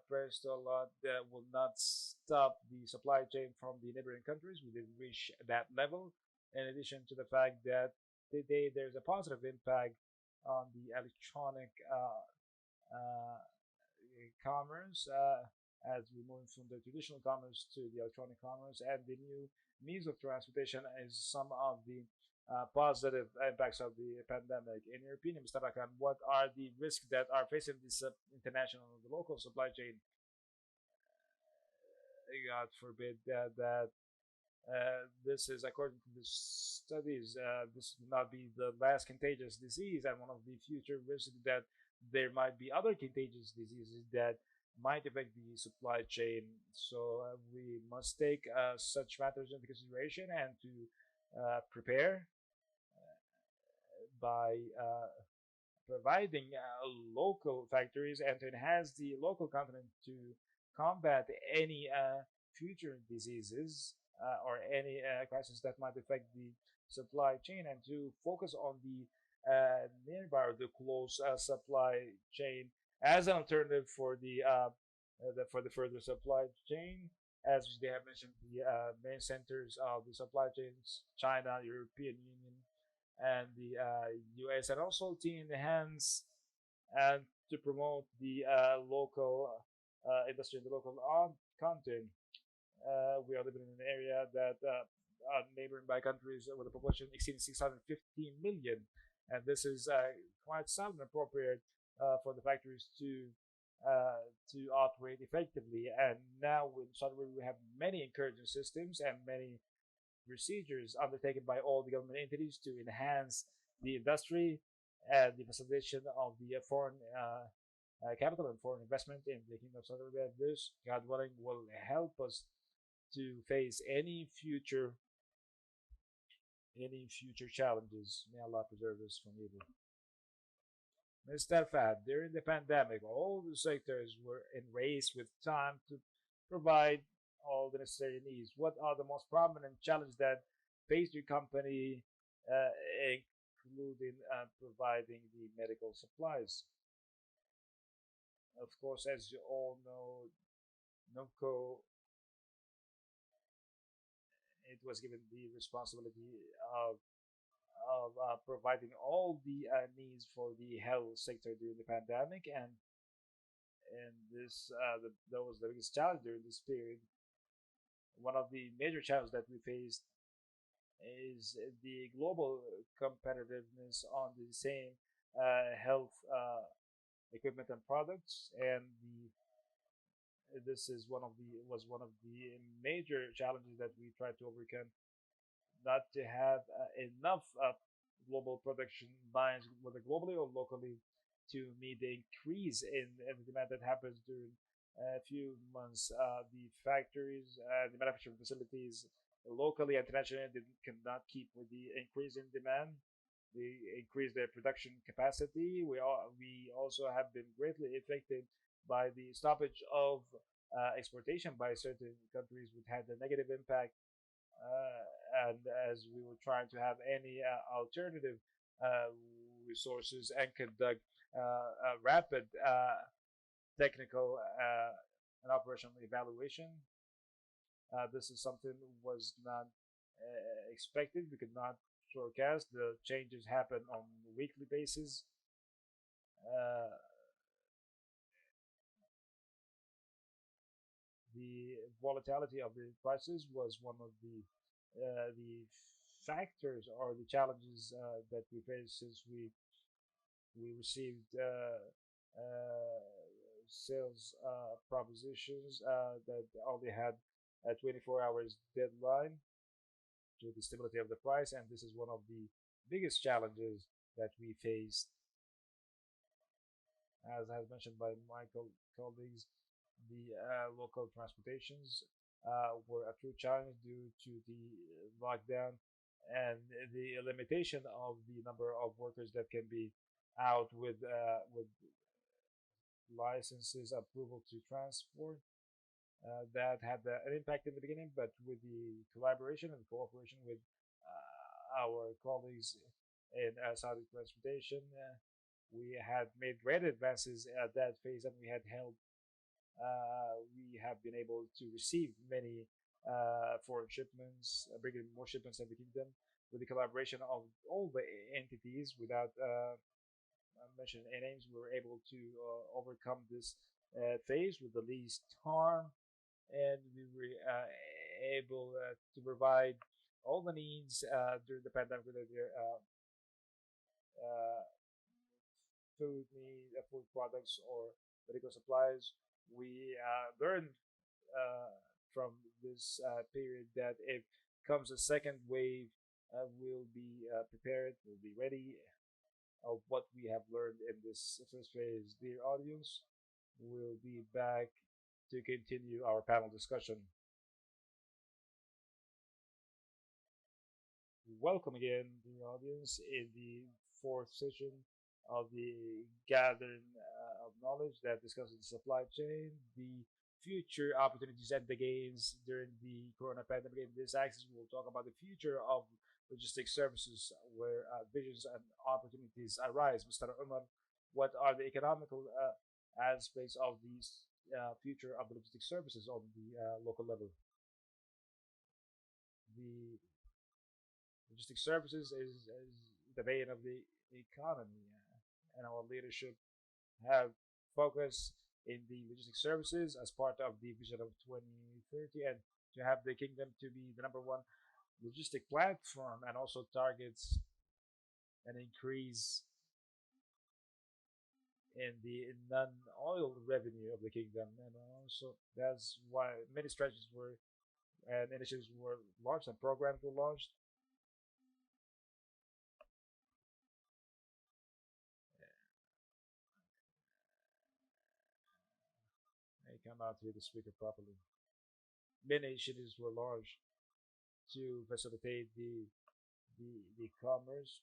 praise to Allah that will not stop the supply chain from the neighboring countries. We didn't reach that level. In addition to the fact that today there's a positive impact on the electronic commerce as we move from the traditional commerce to the electronic commerce, and the new means of transportation is some of the positive impacts of the pandemic. In your opinion, Mr. Rakan, what are the risks that are facing this international, the local supply chain? God forbid that this is, according to the studies, this will not be the last contagious disease, and one of the future risks that there might be other contagious diseases that might affect the supply chain. So we must take such matters into consideration and to prepare by providing local factories and to enhance the local content to combat any future diseases or any crisis that might affect the supply chain, and to focus on the nearby, or the close supply chain, as an alternative for the further supply chain. As they have mentioned, the main centers of the supply chains: China, European Union, and the US, and also to enhance and to promote the local industry and the local content. We are living in an area that neighboring by countries with a population exceeding 615 million, and this is quite sound and appropriate for the factories to operate effectively. And now in Saudi Arabia, we have many encouraging systems and many procedures undertaken by all the government entities to enhance the industry and the facilitation of the foreign capital and foreign investment in the Kingdom of Saudi Arabia. This, God willing, will help us to face any future challenges. May Allah preserve us from evil. Mr. Fad, during the pandemic, all the sectors were in race with time to provide all the necessary needs. What are the most prominent challenges that faced your company, including providing the medical supplies? Of course, as you all know, NUMCO, it was given the responsibility of providing all the needs for the health sector during the pandemic, and this that was the biggest challenge during this period. One of the major challenges that we faced is the global competitiveness on the same health equipment and products, and this is one of the major challenges that we tried to overcome, not to have enough global production lines, whether globally or locally, to meet the increase in the demand that happens during a few months. The factories, the manufacturing facilities, locally and internationally, they cannot keep with the increase in demand. They increase their production capacity. We also have been greatly affected by the stoppage of exportation by certain countries, which had a negative impact. And as we were trying to have any alternative resources and conduct a rapid technical and operational evaluation, this is something was not expected. We could not forecast. The changes happen on a weekly basis. The volatility of the prices was one of the factors or the challenges that we faced since we received sales propositions that only had a 24 hours deadline to the stability of the price, and this is one of the biggest challenges that we faced. As has mentioned by my colleagues, the local transportations were a true challenge due to the lockdown and the limitation of the number of workers that can be out with licenses approval to transport. That had an impact in the beginning, but with the collaboration and cooperation with our colleagues in Saudi Transportation, we had made great advances at that phase, and we have been able to receive many foreign shipments, bringing more shipments in the kingdom with the collaboration of all the entities. Without mentioning any names, we were able to overcome this phase with the least harm, and we were able to provide all the needs during the pandemic, whether they're food products or medical supplies. We learned from this period that if comes a second wave, we'll be prepared, we'll be ready of what we have learned in this first phase. Dear audience, we'll be back to continue our panel discussion. Welcome again, dear audience, in the fourth session of the gathering of knowledge that discusses the supply chain, the future opportunities and the gains during the corona pandemic. In this axis, we'll talk about the future of logistics services where visions and opportunities arise. Mr. Umar, what are the economical aspects of these future of the logistics services on the local level? The logistics services is the vein of the economy, and our leadership have focused in the logistics services as part of the vision of 2030, and to have the kingdom to be the number one logistic platform, and also targets an increase in the non-oil revenue of the kingdom. And also that's why many strategies were and initiatives were launched and programs were launched. I cannot hear the speaker properly. Many initiatives were launched to facilitate the commerce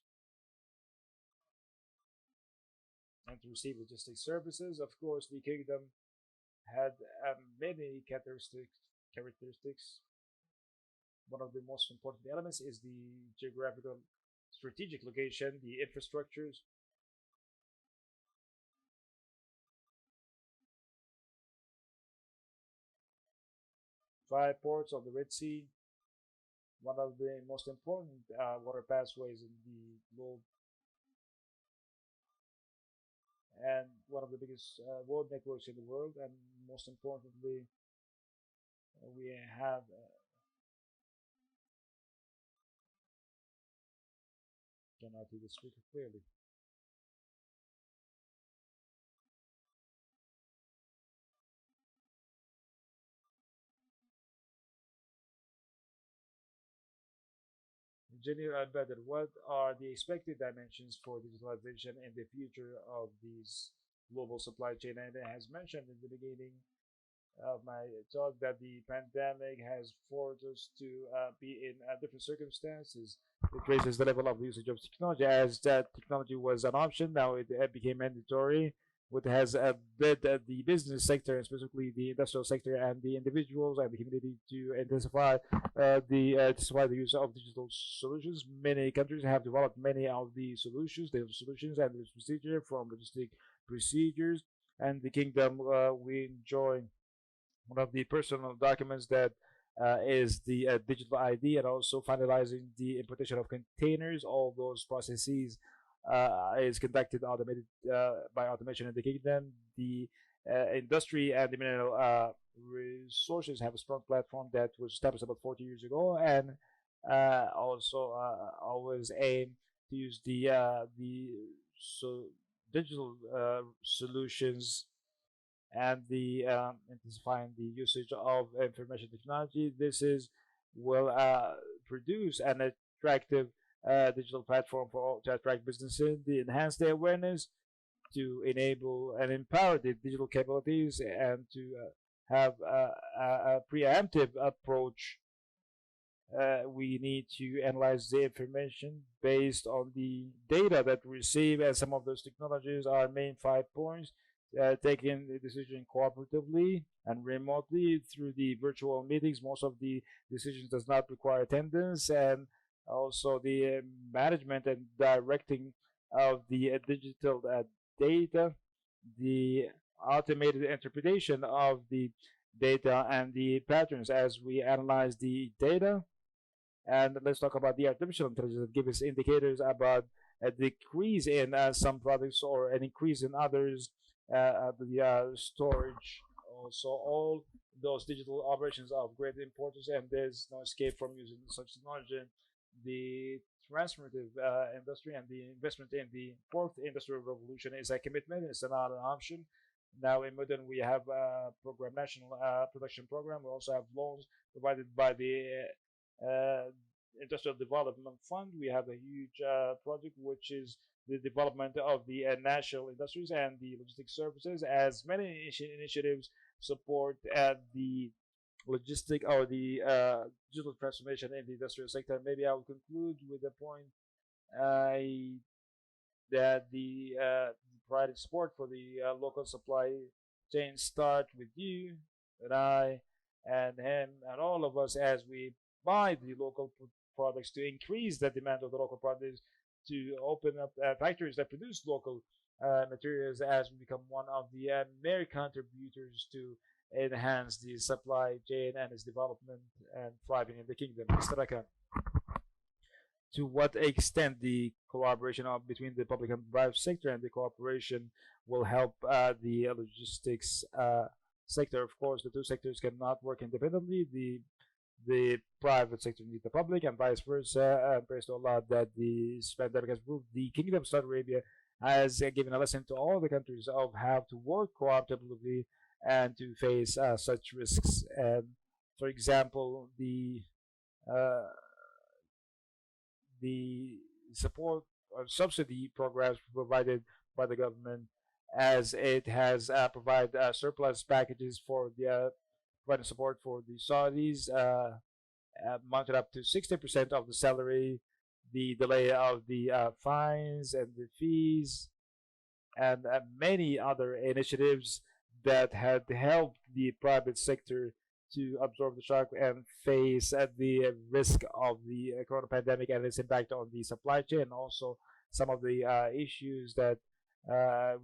and to receive logistics services. Of course, the kingdom had many characteristics. One of the most important elements is the geographical strategic location, the infrastructures. 5 ports of the Red Sea, one of the most important water pathways in the globe, and one of the biggest road networks in the world. And most importantly, we have cannot hear the speaker clearly. Engineer Al-Badr, what are the expected dimensions for digitalization in the future of these global supply chain? And it has mentioned in the beginning of my talk that the pandemic has forced us to be in different circumstances. It raises the level of usage of technology, as that technology was an option. Now it became mandatory, which has led the business sector, and specifically the industrial sector, and the individuals and the community to intensify the use of digital solutions. Many countries have developed many of the solutions, and the procedure from logistic procedures. And the kingdom, we enjoy one of the personal documents that is the digital ID, and also finalizing the importation of containers. All those processes is conducted automated by automation in the kingdom. The industry and the mineral resources have a strong platform that was established about 40 years ago, and also always aim to use the digital solutions and the intensifying the usage of information technology. This is will produce an attractive digital platform for all to attract businesses, to enhance their awareness, to enable and empower the digital capabilities, and to have a preemptive approach. We need to analyze the information based on the data that we receive, and some of those technologies are main 5 points. Taking the decision cooperatively and remotely through the virtual meetings. Most of the decisions does not require attendance, and also the management and directing of the digital data, the automated interpretation of the data and the patterns as we analyze the data. And let's talk about the artificial intelligence that gives us indicators about a decrease in some products or an increase in others. The storage, also all those digital operations are of great importance, and there's no escape from using such technology. The transformative industry and the investment in the fourth industrial revolution is a commitment. It's not an option. Now in Modern, we have a program, national production program. We also have loans provided by the Industrial Development Fund. We have a huge project, which is the development of the national industries and the logistic services, as many initiatives support the logistic or the digital transformation in the industrial sector. Maybe I will conclude with the point that the pride and support for the local supply chain start with you and I and him and all of us as we buy the local products, to increase the demand of the local products, to open up factories that produce local materials, as we become one of the main contributors to enhance the supply chain and its development and thriving in the kingdom. Mr. Rakan, to what extent the collaboration between the public and private sector and the cooperation will help the logistics sector? Of course, the two sectors cannot work independently. The private sector needs the public, and vice versa. And praise to Allah that the pandemic has proved the Kingdom of Saudi Arabia has given a lesson to all the countries of how to work cooperatively and to face such risks. And for example, the support or subsidy programs provided by the government, as it has provided surplus packages for the providing support for the Saudis, mounted up to 60% of the salary, the delay of the fines and the fees, and many other initiatives that had helped the private sector to absorb the shock and face the risk of the corona pandemic and its impact on the supply chain, and also some of the issues that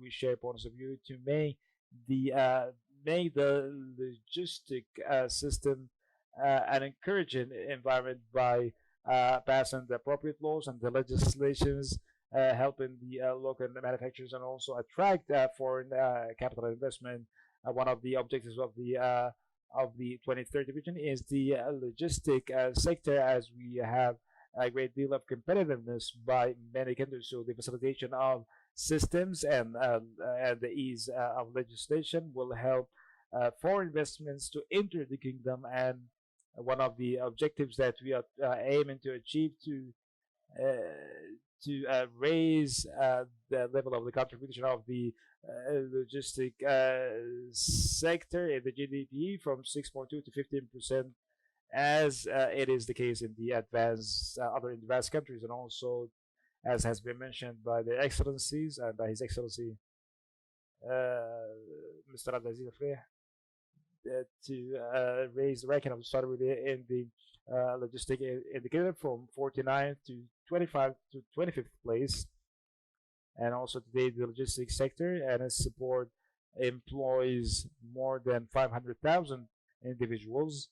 we share points of view to make the logistic system an encouraging environment by passing the appropriate laws and the legislations, helping the local manufacturers and also attract foreign capital investment. One of the objectives of the 2030 vision is the logistic sector, as we have a great deal of competitiveness by many countries. So the facilitation of systems and the ease of legislation will help foreign investments to enter the kingdom. And one of the objectives that we are aiming to achieve to raise the level of the contribution of the logistic sector in the GDP from 6.2 to 15%, as it is the case in the other advanced countries, and also as has been mentioned by the excellencies and by His Excellency Mr. Abdelaziz Al to raise the ranking of Saudi Arabia in the logistic indicator from 49th to 25 to 25th place. And also today the logistics sector and its support employs more than 500,000 individuals.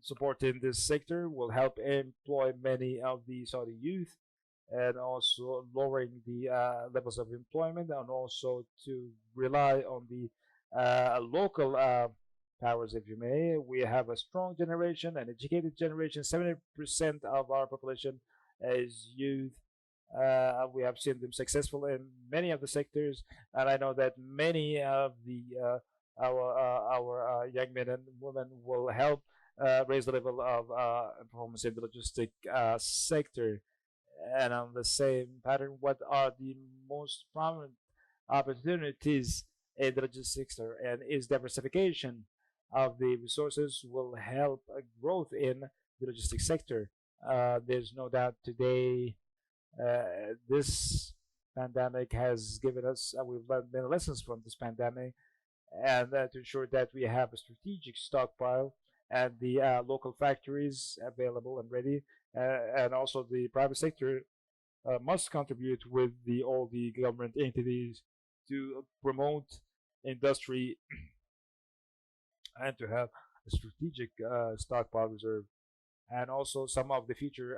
Supporting this sector will help employ many of the Saudi youth, and also lowering the levels of employment, and also to rely on the local powers, if you may. We have a strong generation, an educated generation. 70% of our population is youth. We have seen them successful in many of the sectors, and I know that many of the our young men and women will help raise the level of performance in the logistic sector. And on the same pattern, what are the most prominent opportunities in the logistics sector? And is diversification of the resources will help growth in the logistics sector. There's no doubt today this pandemic has given us, we've learned many lessons from this pandemic, and to ensure that we have a strategic stockpile and the local factories available and ready, and also the private sector must contribute with all the government entities to promote industry and to have a strategic stockpile reserve. And also some of the future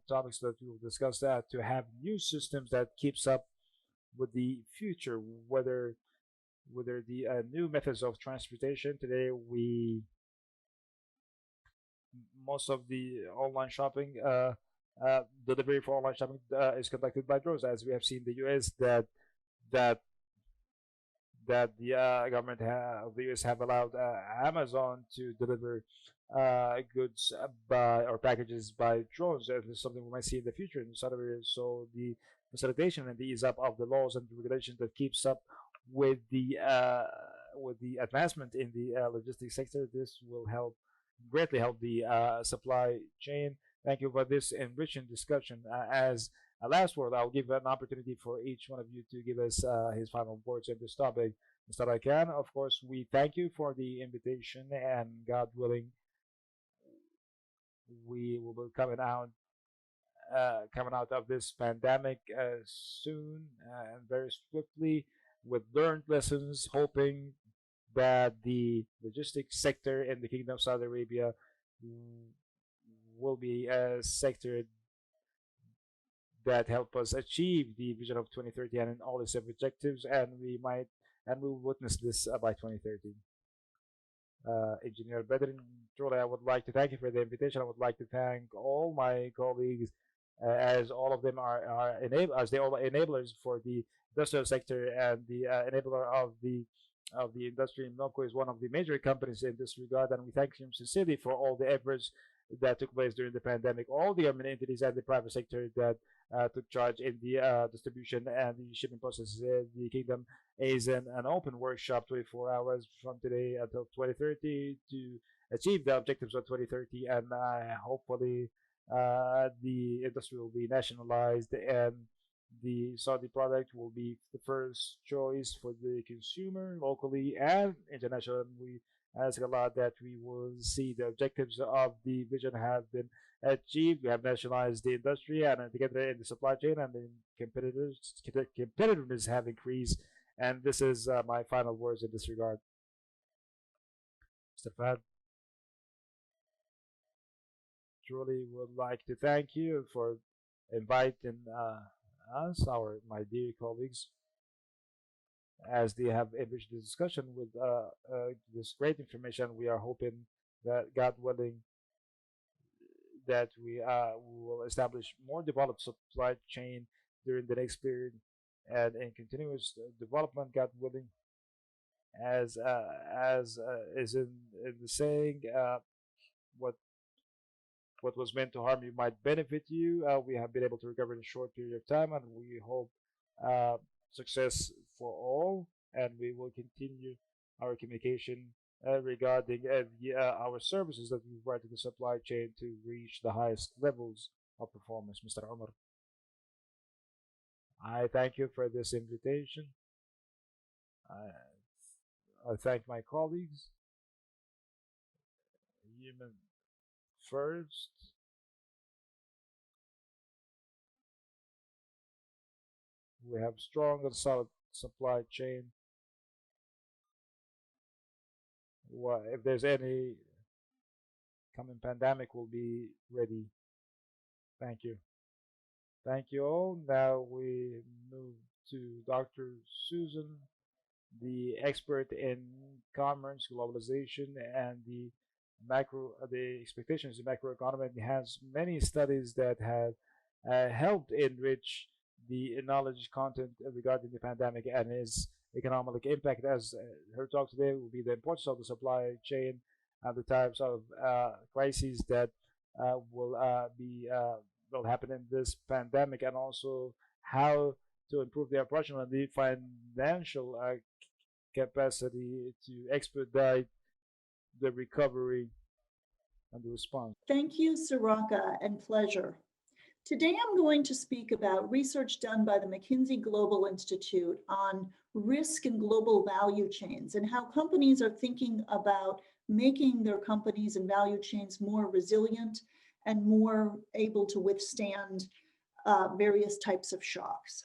topics that we will discuss, that to have new systems that keeps up with the future, whether the new methods of transportation. Today most of the online shopping delivery for online shopping is conducted by drones, as we have seen in the US that the government of the US have allowed Amazon to deliver goods or packages by drones. This is something we might see in the future in Saudi Arabia. So the facilitation and the ease up of the laws and the regulations that keeps up with the advancement in the logistics sector, this will greatly help the supply chain. Thank you for this enriching discussion. As a last word, I'll give an opportunity for each one of you to give us his final words on this topic. Mr. Rakan, of course, we thank you for the invitation, and God willing, we will be coming out of this pandemic soon and very swiftly with learned lessons, hoping that the logistics sector in the Kingdom of Saudi Arabia will be a sector that help us achieve the vision of 2030 and all its objectives, and we will witness this by 2030. Engineer Bedrin, truly, I would like to thank you for the invitation. I would like to thank all my colleagues, as all of them are as they all enablers for the industrial sector and the enabler of the industry. Melco is one of the major companies in this regard, and we thank him sincerely for all the efforts that took place during the pandemic. All the government entities and the private sector that took charge in the distribution and the shipping processes. The Kingdom is in an open workshop 24 hours from today until 2030 to achieve the objectives of 2030, and hopefully the industry will be nationalized and the Saudi product will be the first choice for the consumer locally and internationally. We ask Allah that we will see the objectives of the vision have been achieved. We have nationalized the industry and together in the supply chain, and the competitiveness have increased. And this is my final words in this regard. Mr. Fahd, truly would like to thank you for inviting us, my dear colleagues, as they have enriched the discussion with this great information. We are hoping that, God willing, that we will establish more developed supply chain during the next period and in continuous development, God willing, as is in the saying, what was meant to harm you might benefit you. We have been able to recover in a short period of time, and we hope success for all, and we will continue our communication regarding our services that we provide to the supply chain to reach the highest levels of performance. Mr. Omar, I thank you for this invitation. I thank my colleagues. Human first. We have strong and solid supply chain. If there's any coming pandemic, we'll be ready. Thank you. Thank you all. Now we move to Dr. Susan, the expert in commerce, globalization, and the expectations of macroeconomy, and has many studies that have helped enrich the knowledge content regarding the pandemic and its economic impact. As her talk today will be the importance of the supply chain and the types of crises that will happen in this pandemic, and also how to improve the operational and the financial capacity to expedite the recovery and the response. Thank you, Saraka, and pleasure. Today I'm going to speak about research done by the McKinsey Global Institute on risk in global value chains and how companies are thinking about making their companies and value chains more resilient and more able to withstand various types of shocks.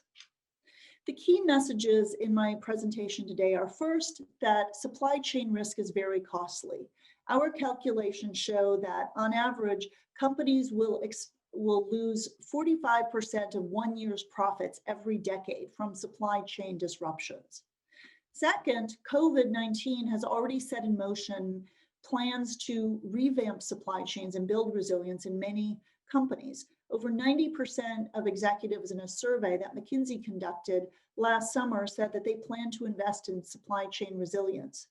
The key messages in my presentation today are, first, that supply chain risk is very costly. Our calculations show that on average, companies will lose 45% of 1 year's profits every decade from supply chain disruptions. Second, COVID-19 has already set in motion plans to revamp supply chains and build resilience in many companies. Over 90% of executives in a survey that McKinsey conducted last summer said that they plan to invest in supply chain resilience.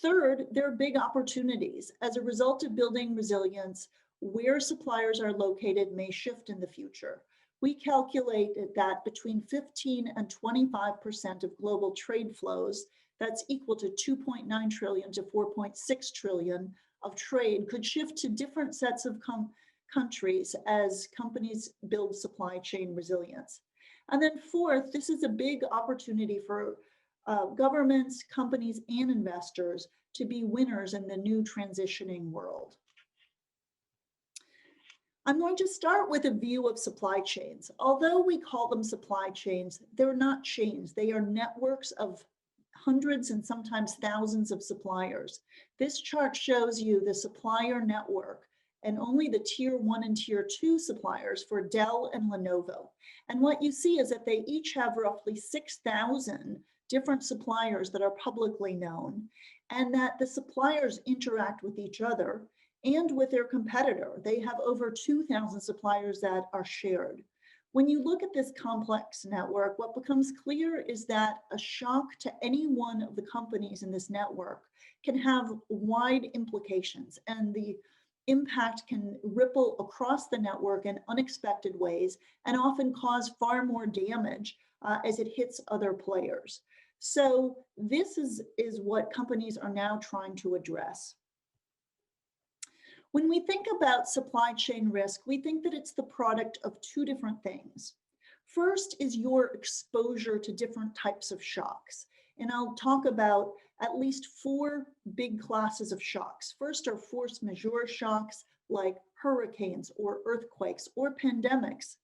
Third, there are big opportunities. As a result of building resilience, where suppliers are located may shift in the future. We calculated that between 15 and 25% of global trade flows, that's equal to 2.9 trillion to 4.6 trillion of trade, could shift to different sets of countries as companies build supply chain resilience. And then fourth, this is a big opportunity for governments, companies, and investors to be winners in the new transitioning world. I'm going to start with a view of supply chains. Although we call them supply chains, they're not chains. They are networks of hundreds and sometimes thousands of suppliers. This chart shows you the supplier network and only the tier 1 and tier 2 suppliers for Dell and Lenovo. And what you see is that they each have roughly 6,000 different suppliers that are publicly known, and that the suppliers interact with each other and with their competitor. They have over 2,000 suppliers that are shared. When you look at this complex network, what becomes clear is that a shock to any one of the companies in this network can have wide implications, and the impact can ripple across the network in unexpected ways and often cause far more damage as it hits other players. So this is what companies are now trying to address. When we think about supply chain risk, we think that it's the product of two different things. First is your exposure to different types of shocks. And I'll talk about at least 4 big classes of shocks. First are force majeure shocks like hurricanes or earthquakes or pandemics.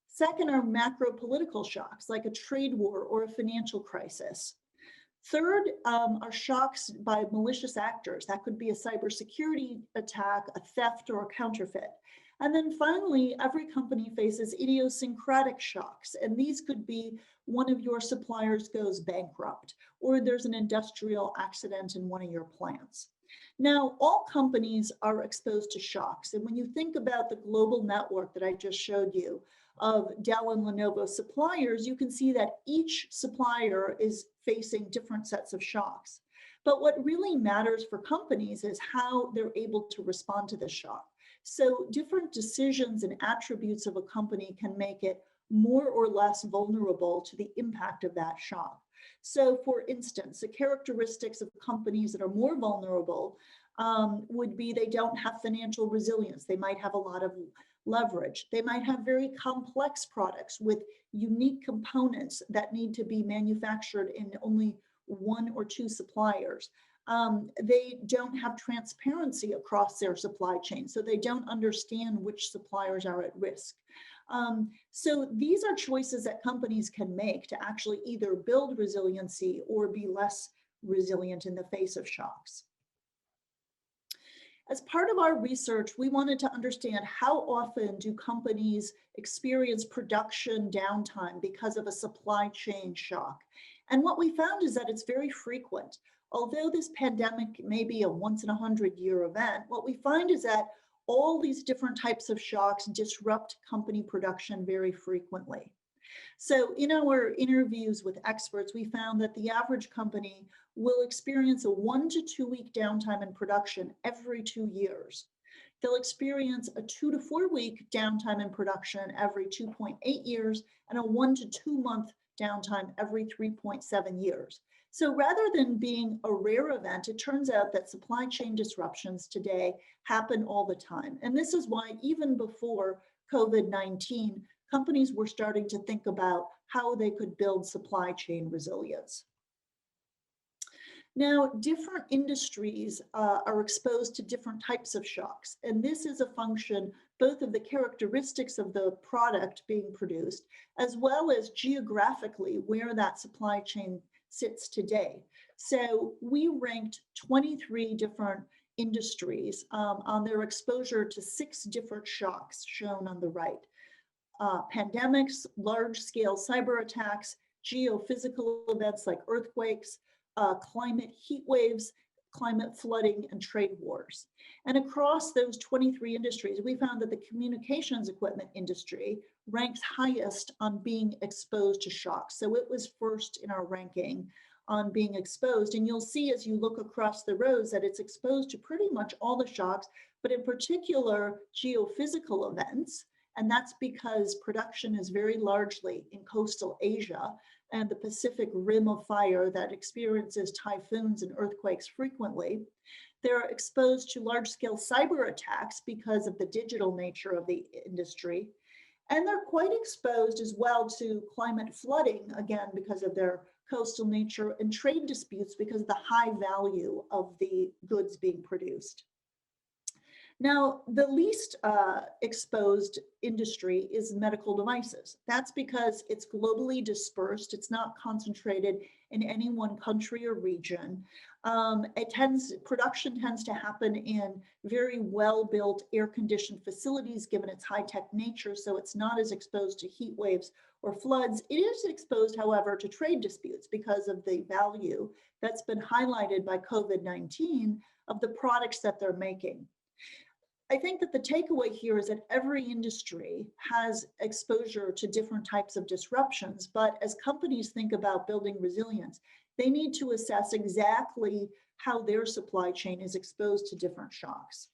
Second are macro political shocks like a trade war or a financial crisis. Third are shocks by malicious actors. That could be a cybersecurity attack, a theft, or a counterfeit. And then finally, every company faces idiosyncratic shocks, and these could be one of your suppliers goes bankrupt, or there's an industrial accident in one of your plants. Now, all companies are exposed to shocks, and when you think about the global network that I just showed you of Dell and Lenovo suppliers, you can see that each supplier is facing different sets of shocks. But what really matters for companies is how they're able to respond to the shock. So different decisions and attributes of a company can make it more or less vulnerable to the impact of that shock. So for instance, the characteristics of companies that are more vulnerable would be they don't have financial resilience. They might have a lot of leverage. They might have very complex products with unique components that need to be manufactured in only 1 or 2 suppliers. They don't have transparency across their supply chain, so they don't understand which suppliers are at risk. So these are choices that companies can make to actually either build resiliency or be less resilient in the face of shocks. As part of our research, we wanted to understand how often do companies experience production downtime because of a supply chain shock. And what we found is that it's very frequent. Although this pandemic may be a once in 100-year event, what we find is that all these different types of shocks disrupt company production very frequently. So in our interviews with experts, we found that the average company will experience a 1 to 2 week downtime in production every 2 years. They'll experience a 2 to 4 week downtime in production every 2.8 years and a 1 to 2 month downtime every 3.7 years. So rather than being a rare event, it turns out that supply chain disruptions today happen all the time. And this is why even before COVID-19, companies were starting to think about how they could build supply chain resilience. Now, different industries are exposed to different types of shocks, and this is a function both of the characteristics of the product being produced, as well as geographically where that supply chain sits today. So we ranked 23 different industries on their exposure to 6 different shocks shown on the right. Pandemics, large-scale cyber attacks, geophysical events like earthquakes, climate heat waves, climate flooding, and trade wars. And across those 23 industries, we found that the communications equipment industry ranks highest on being exposed to shocks. So it was first in our ranking on being exposed. And you'll see as you look across the rows that it's exposed to pretty much all the shocks, but in particular geophysical events. And that's because production is very largely in coastal Asia and the Pacific Rim of Fire that experiences typhoons and earthquakes frequently. They're exposed to large-scale cyber attacks because of the digital nature of the industry. And they're quite exposed as well to climate flooding, again, because of their coastal nature, and trade disputes because of the high value of the goods being produced. Now, the least exposed industry is medical devices. That's because it's globally dispersed. It's not concentrated in any one country or region. Production tends to happen in very well-built, air-conditioned facilities, given its high-tech nature, so it's not as exposed to heat waves or floods. It is exposed, however, to trade disputes because of the value that's been highlighted by COVID-19 of the products that they're making. I think that the takeaway here is that every industry has exposure to different types of disruptions, but as companies think about building resilience, they need to assess exactly how their supply chain is exposed to different shocks.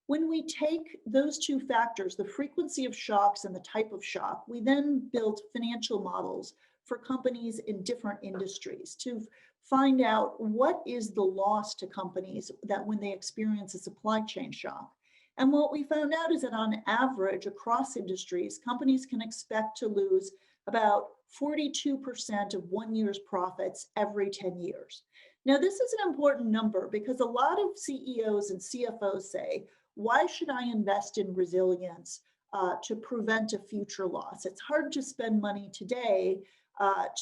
When we take those two factors, the frequency of shocks and the type of shock, we then build financial models for companies in different industries to find out what is the loss to companies that when they experience a supply chain shock. And what we found out is that on average across industries, companies can expect to lose about 42% of 1 year's profits every 10 years. Now, this is an important number because a lot of CEOs and CFOs say, why should I invest in resilience to prevent a future loss? It's hard to spend money today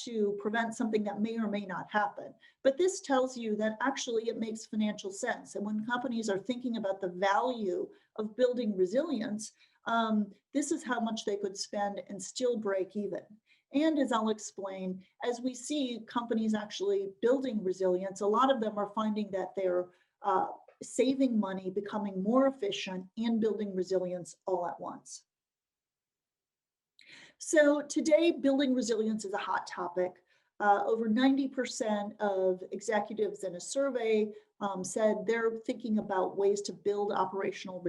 to prevent something that may or may not happen. But this tells you that actually it makes financial sense. And when companies are thinking about the value of building resilience, this is how much they could spend and still break even. And as I'll explain, as we see companies actually building resilience, a lot of them are finding that they're saving money, becoming more efficient, and building resilience all at once. So today, building resilience is a hot topic. Over 90% of executives in a survey said they're thinking about ways to build operational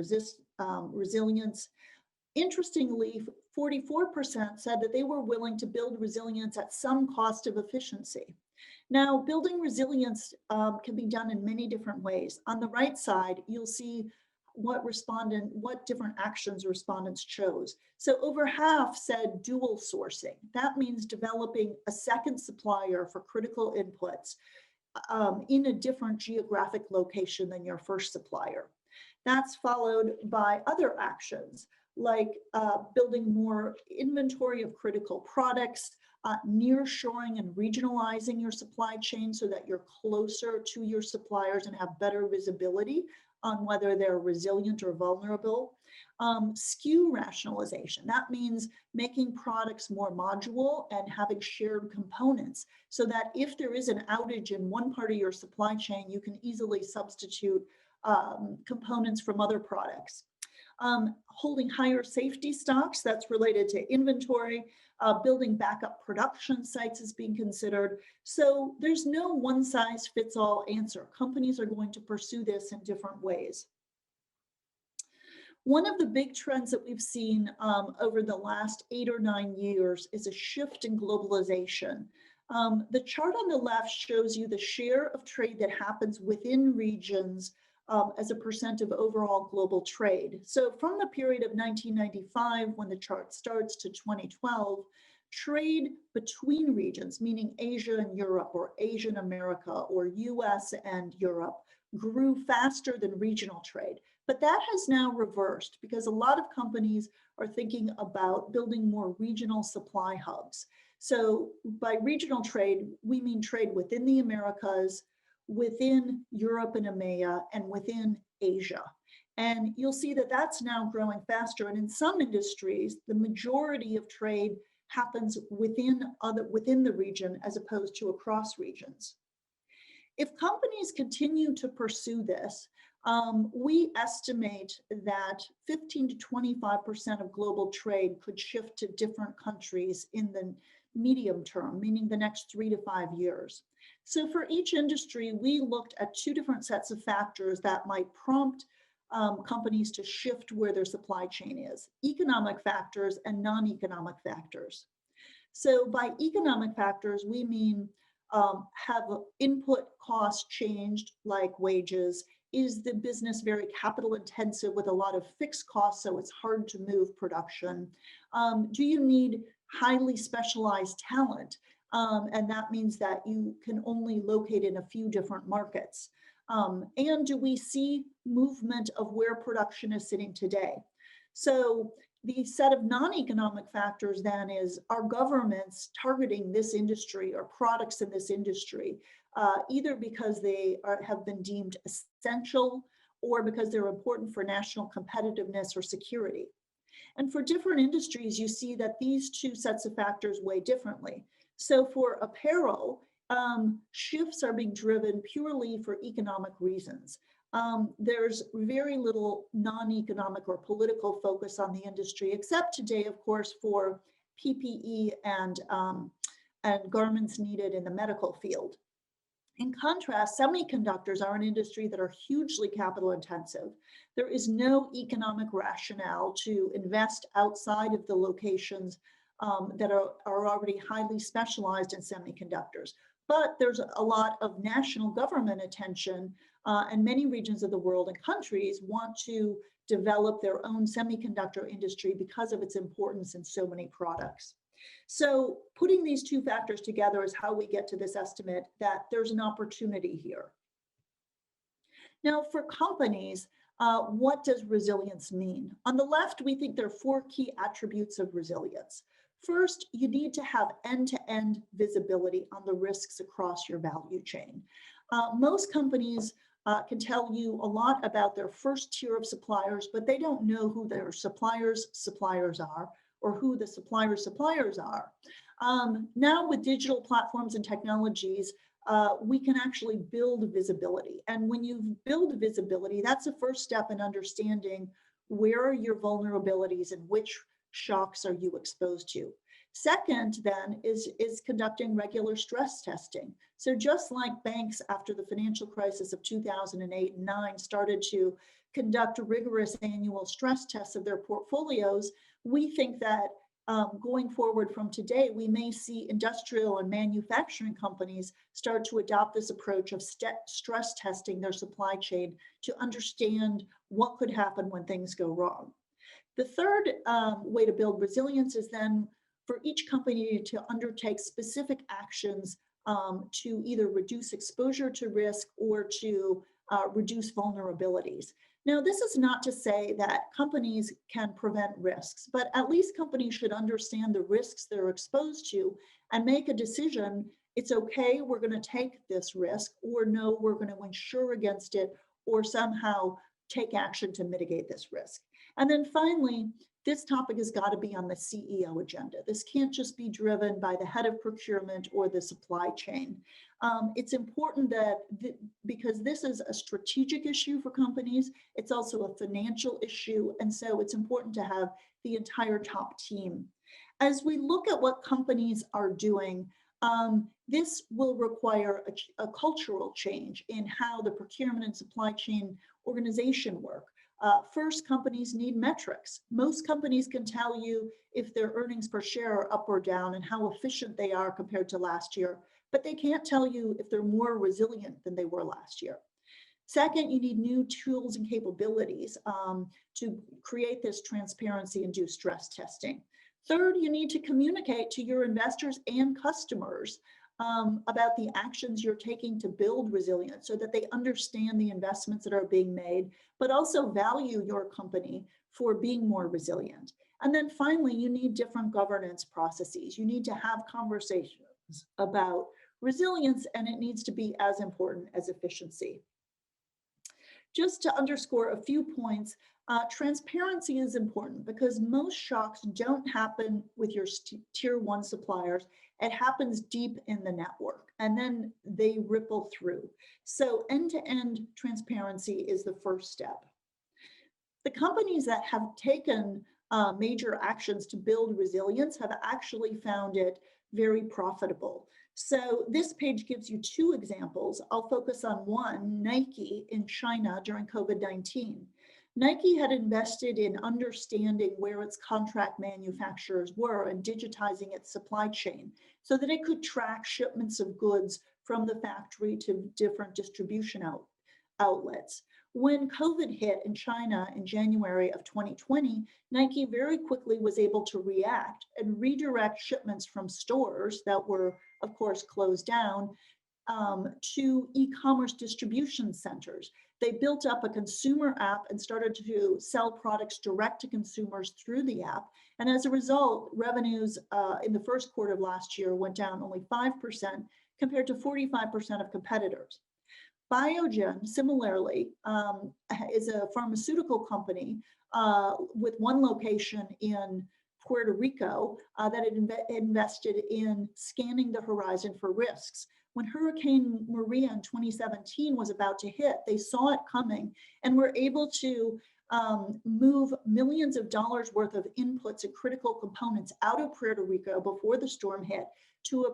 resilience. Interestingly, 44% said that they were willing to build resilience at some cost of efficiency. Now, building resilience can be done in many different ways. On the right side, you'll see what different actions respondents chose. So over half said dual sourcing. That means developing a second supplier for critical inputs in a different geographic location than your first supplier. That's followed by other actions like building more inventory of critical products, nearshoring and regionalizing your supply chain so that you're closer to your suppliers and have better visibility on whether they're resilient or vulnerable. SKU rationalization, that means making products more modular and having shared components so that if there is an outage in one part of your supply chain, you can easily substitute components from other products. Holding higher safety stocks, that's related to inventory. Building backup production sites is being considered. So there's no one size fits all answer. Companies are going to pursue this in different ways. One of the big trends that we've seen over the last 8 or 9 years is a shift in globalization. The chart on the left shows you the share of trade that happens within regions as a percent of overall global trade. So from the period of 1995, when the chart starts, to 2012, trade between regions, meaning Asia and Europe, or Asia and America, or US and Europe, grew faster than regional trade. But that has now reversed because a lot of companies are thinking about building more regional supply hubs. So by regional trade, we mean trade within the Americas, within Europe and EMEA, and within Asia. And you'll see that that's now growing faster. And in some industries, the majority of trade happens within the region as opposed to across regions. If companies continue to pursue this, we estimate that 15 to 25% of global trade could shift to different countries in the medium term, meaning the next 3 to 5 years. So for each industry, we looked at 2 different sets of factors that might prompt companies to shift where their supply chain is: economic factors and non-economic factors. So by economic factors, we mean have input costs changed, like wages? Is the business very capital intensive with a lot of fixed costs, so it's hard to move production? Do you need highly specialized talent? And that means that you can only locate in a few different markets. And do we see movement of where production is sitting today? So the set of non-economic factors then is, are governments targeting this industry or products in this industry, either because they have been deemed essential or because they're important for national competitiveness or security. And for different industries, you see that these two sets of factors weigh differently. So for apparel, shifts are being driven purely for economic reasons. There's very little non-economic or political focus on the industry, except today, of course, for PPE and garments needed in the medical field. In contrast, semiconductors are an industry that are hugely capital intensive. There is no economic rationale to invest outside of the locations that are already highly specialized in semiconductors. But there's a lot of national government attention, and many regions of the world and countries want to develop their own semiconductor industry because of its importance in so many products. So putting these two factors together is how we get to this estimate that there's an opportunity here. Now, for companies, what does resilience mean? On the left, we think there are 4 key attributes of resilience. First, you need to have end-to-end visibility on the risks across your value chain. Most companies can tell you a lot about their first tier of suppliers, but they don't know who their suppliers are, or who the suppliers are. Now with digital platforms and technologies, we can actually build visibility. And when you build visibility, that's the first step in understanding where are your vulnerabilities and which shocks are you exposed to. Second, then, is conducting regular stress testing. So just like banks after the financial crisis of 2008 and 9 started to conduct rigorous annual stress tests of their portfolios, we think that going forward from today, we may see industrial and manufacturing companies start to adopt this approach of stress testing their supply chain to understand what could happen when things go wrong. The third way to build resilience is then for each company to undertake specific actions to either reduce exposure to risk or to reduce vulnerabilities. Now, this is not to say that companies can prevent risks, but at least companies should understand the risks they're exposed to and make a decision. It's okay, we're going to take this risk, or no, we're going to insure against it, or somehow take action to mitigate this risk. And then finally, this topic has got to be on the CEO agenda. This can't just be driven by the head of procurement or the supply chain. It's important that, because this is a strategic issue for companies, it's also a financial issue. And so it's important to have the entire top team. As we look at what companies are doing, this will require a cultural change in how the procurement and supply chain organization work. First, companies need metrics. Most companies can tell you if their earnings per share are up or down and how efficient they are compared to last year, but they can't tell you if they're more resilient than they were last year. Second, you need new tools and capabilities to create this transparency and do stress testing. Third, you need to communicate to your investors and customers about the actions you're taking to build resilience so that they understand the investments that are being made, but also value your company for being more resilient. And then finally, you need different governance processes. You need to have conversations about resilience, and it needs to be as important as efficiency. Just to underscore a few points, transparency is important because most shocks don't happen with your tier 1 suppliers. It happens deep in the network, and then they ripple through. So end-to-end transparency is the first step. The companies that have taken major actions to build resilience have actually found it very profitable. So this page gives you 2 examples. I'll focus on one, Nike in China during COVID-19. Nike had invested in understanding where its contract manufacturers were and digitizing its supply chain so that it could track shipments of goods from the factory to different distribution outlets. When COVID hit in China in January of 2020, Nike very quickly was able to react and redirect shipments from stores that were, of course, closed down to e-commerce distribution centers. They built up a consumer app and started to sell products direct to consumers through the app. And as a result, revenues in the first quarter of last year went down only 5% compared to 45% of competitors. Biogen, similarly, is a pharmaceutical company with one location in Puerto Rico that invested in scanning the horizon for risks. When Hurricane Maria in 2017 was about to hit, they saw it coming and were able to move millions of dollars worth of inputs and critical components out of Puerto Rico before the storm hit to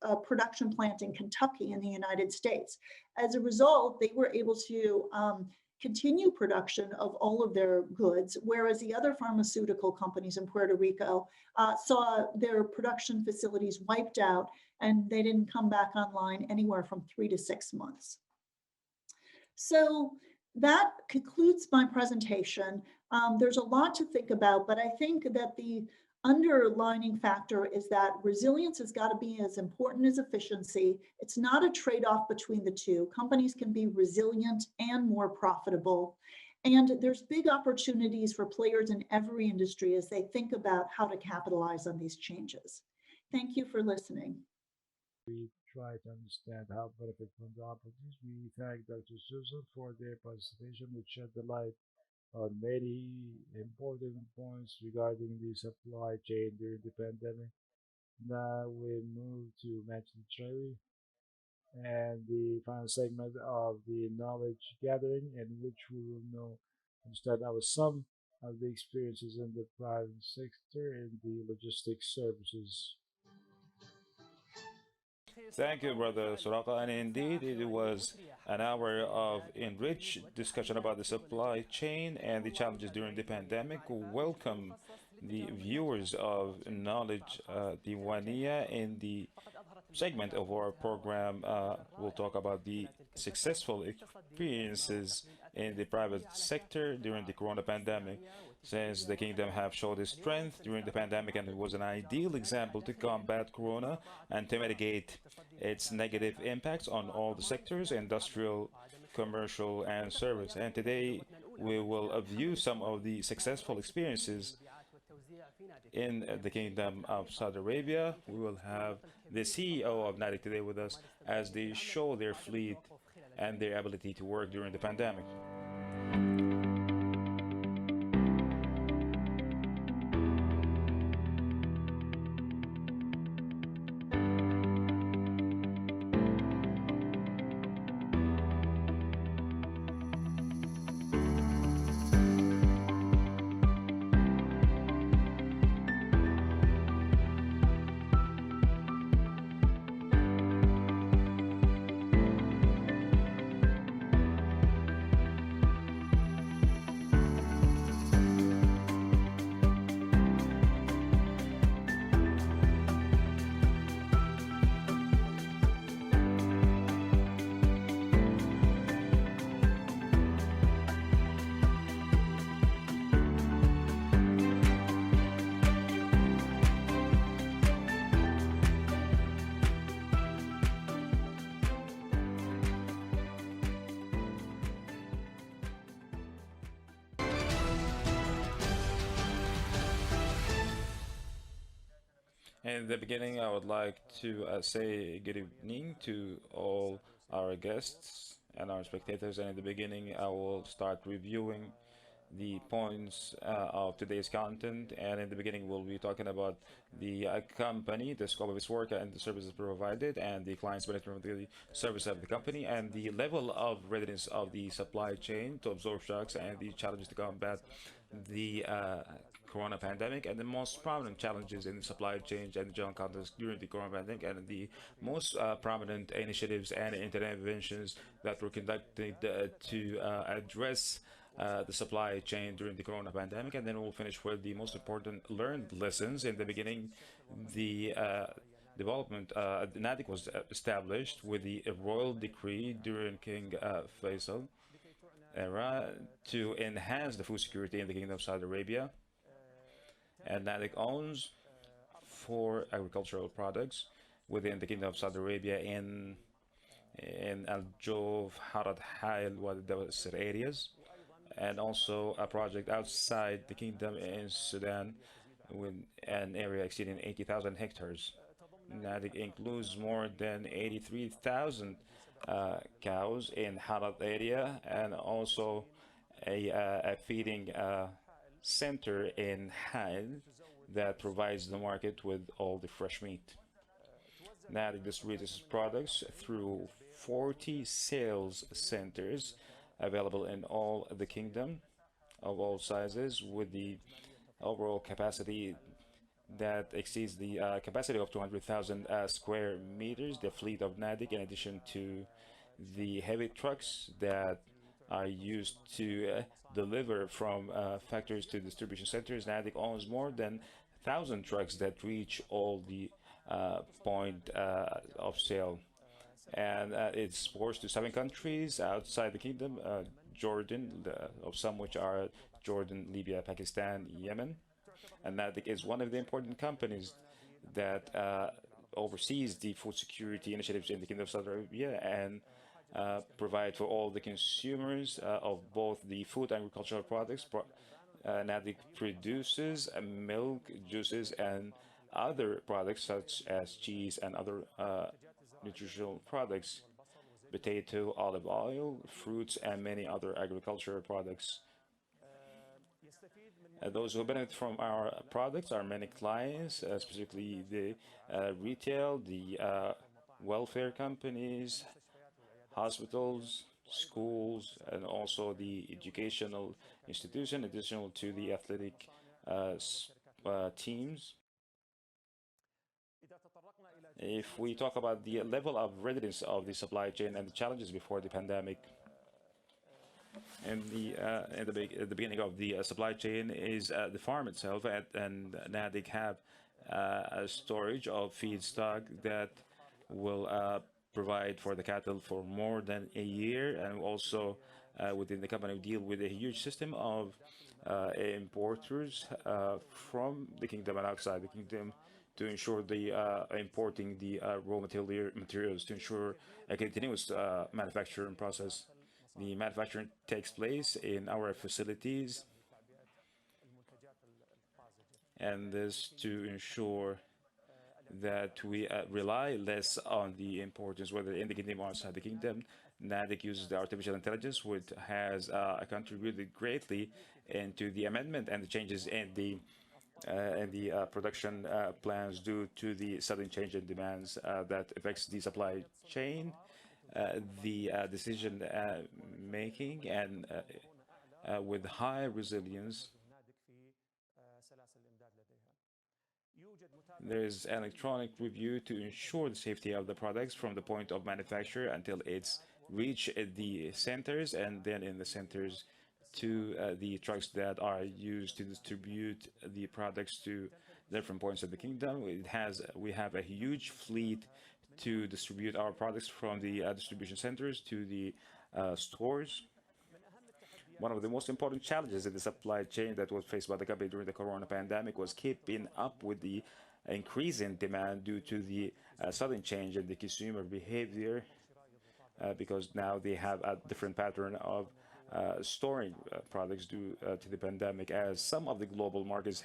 a production plant in Kentucky in the United States. As a result, they were able to continue production of all of their goods, whereas the other pharmaceutical companies in Puerto Rico saw their production facilities wiped out and they didn't come back online anywhere from 3 to 6 months. So that concludes my presentation. There's a lot to think about, but I think that the underlining factor is that resilience has got to be as important as efficiency. It's not a trade-off between the two. Companies can be resilient and more profitable. And there's big opportunities for players in every industry as they think about how to capitalize on these changes. Thank you for listening. We try to understand how to benefit from the opportunities. We thank Dr. Susan for their participation, which shed the light on many important points regarding the supply chain during the pandemic. Now we move to Matthew Cherry and the final segment of the knowledge gathering, in which we will understand some of the experiences in the private sector in the logistics services. Thank you, Brother Suraka. And indeed, it was an hour of enriched discussion about the supply chain and the challenges during the pandemic. Welcome the viewers of Knowledge Diwania. In the segment of our program, we'll talk about the successful experiences in the private sector during the corona pandemic. Since the kingdom have showed its strength during the pandemic, and it was an ideal example to combat corona and to mitigate its negative impacts on all the sectors, industrial, commercial, and service. And today we will view some of the successful experiences in the Kingdom of Saudi Arabia. We will have the CEO of NADIC today with us as they show their fleet and their ability to work during the pandemic. In the beginning, I would like to say good evening to all our guests and our spectators. And in the beginning, I will start reviewing the points of today's content. And in the beginning, we'll be talking about the company, the scope of its work and the services provided, and the clients benefit from the service of the company, and the level of readiness of the supply chain to absorb shocks and the challenges to combat the corona pandemic, and the most prominent challenges in the supply chain and the general context during the corona pandemic, and the most prominent initiatives and interventions that were conducted to address the supply chain during the corona pandemic. And then we'll finish with the most important learned lessons. In the beginning, the development, NADIC was established with the royal decree during King Faisal era to enhance the food security in the Kingdom of Saudi Arabia. And NADIC owns 4 agricultural products within the Kingdom of Saudi Arabia in in Al Jove, Harad Hail, Wadawsir areas, and also a project outside the kingdom in Sudan with an area exceeding 80,000 hectares. Nadic includes more than 83,000 cows in Harad area and also a feeding center in Hail that provides the market with all the fresh meat. Nadic distributes its products through 40 sales centers available in all the kingdom of all sizes with the overall capacity that exceeds the capacity of 200,000 square meters. The fleet of Nadic, in addition to the heavy trucks that are used to deliver from factories to distribution centers, Nadic owns more than 1,000 trucks that reach all the point of sale. And it exports to 7 countries outside the kingdom, Jordan, of some which are Jordan, Libya, Pakistan, Yemen. And Nadic is one of the important companies that oversees the food security initiatives in the Kingdom of Saudi Arabia and provide for all the consumers of both the food and agricultural products. Nadic produces milk, juices, and other products such as cheese and other nutritional products, potato, olive oil, fruits, and many other agricultural products. Those who benefit from our products are many clients, specifically the retail, the welfare companies, hospitals, schools, and also the educational institution, additional to the athletic teams. If we talk about the level of readiness of the supply chain and the challenges before the pandemic, in the beginning of the supply chain is the farm itself, and Nadic have a storage of feedstock that will provide for the cattle for more than a year, and also within the company we deal with a huge system of importers from the kingdom and outside the kingdom to ensure the importing the raw materials to ensure a continuous manufacturing process. The manufacturing takes place in our facilities, and this to ensure that we rely less on the importers, whether in the kingdom or outside the kingdom. Nadic uses the artificial intelligence, which has contributed greatly into the amendment and the changes in the production plans due to the sudden change in demands that affects the supply chain, the decision making, and with high resilience. There is an electronic review to ensure the safety of the products from the point of manufacture until it's reached the centers, and then in the centers to the trucks that are used to distribute the products to different points of the kingdom. We have a huge fleet to distribute our products from the distribution centers to the stores. One of the most important challenges in the supply chain that was faced by the company during the corona pandemic was keeping up with the increase in demand due to the sudden change in the consumer behavior, because now they have a different pattern of storing products due to the pandemic, as some of the global markets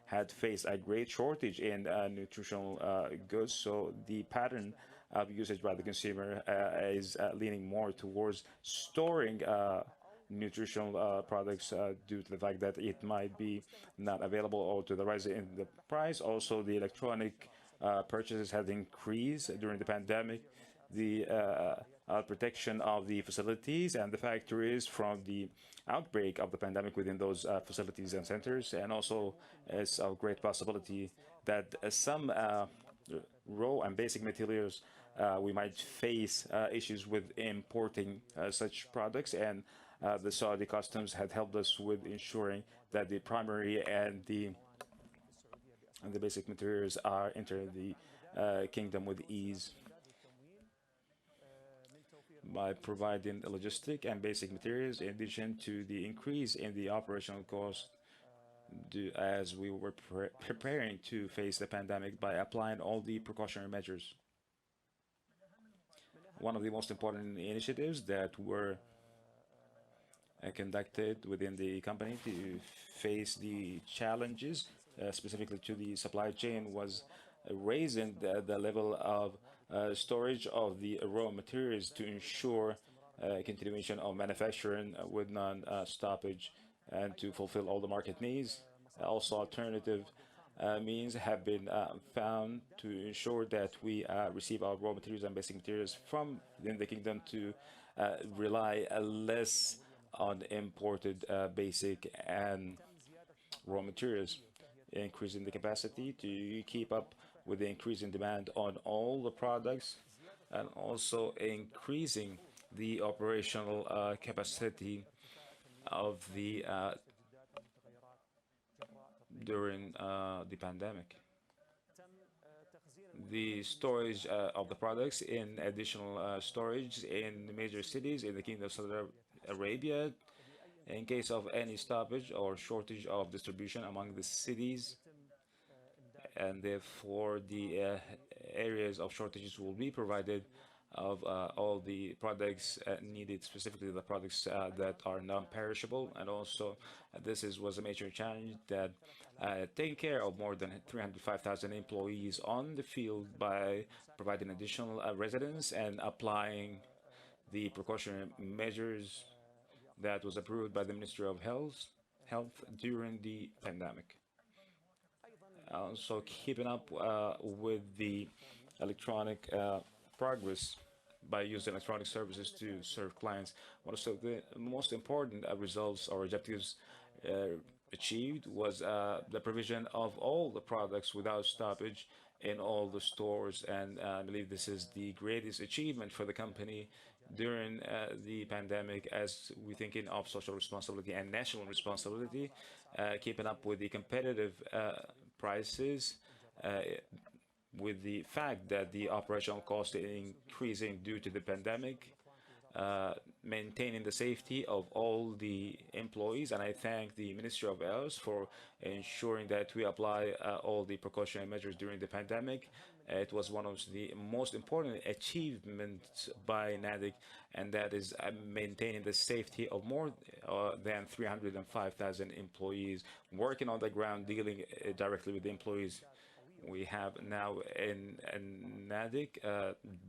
had faced a great shortage in nutritional goods. So the pattern of usage by the consumer is leaning more towards storing nutritional products due to the fact that it might be not available, or to the rise in the price. Also, the electronic purchases had increased during the pandemic. The protection of the facilities and the factories from the outbreak of the pandemic within those facilities and centers, and also it's a great possibility that some raw and basic materials we might face issues with importing such products, and the Saudi customs had helped us with ensuring that the primary and the basic materials are entering the kingdom with ease. By providing logistic and basic materials, in addition to the increase in the operational cost, as we were preparing to face the pandemic by applying all the precautionary measures. one of the most important initiatives that were conducted within the company to face the challenges, specifically to the supply chain, was raising the level of storage of the raw materials to ensure continuation of manufacturing with non-stoppage and to fulfill all the market needs. Also, alternative means have been found to ensure that we receive our raw materials and basic materials from within the kingdom to rely less on imported basic and raw materials, increasing the capacity to keep up with the increase in demand on all the products, and also increasing the operational capacity of the during the pandemic. The storage of the products in additional storage in the major cities in the Kingdom of Saudi Arabia in case of any stoppage or shortage of distribution among the cities, and therefore the areas of shortages will be provided of all the products needed, specifically the products that are non-perishable. And also was a major challenge that taking care of more than 305,000 employees on the field by providing additional residence and applying the precautionary measures that was approved by the Ministry of Health during the pandemic. Also keeping up with the electronic progress by using electronic services to serve clients. One of the most important results or objectives achieved was the provision of all the products without stoppage in all the stores, and I believe this is the greatest achievement for the company during the pandemic, as we're thinking of social responsibility and national responsibility, keeping up with the competitive prices, with the fact that the operational cost is increasing due to the pandemic, maintaining the safety of all the employees. And I thank the Ministry of Health for ensuring that we apply all the precautionary measures during the pandemic. It was one of the most important achievements by NADIC, and that is maintaining the safety of more than 305,000 employees working on the ground, dealing directly with the employees. We have now in NADIC,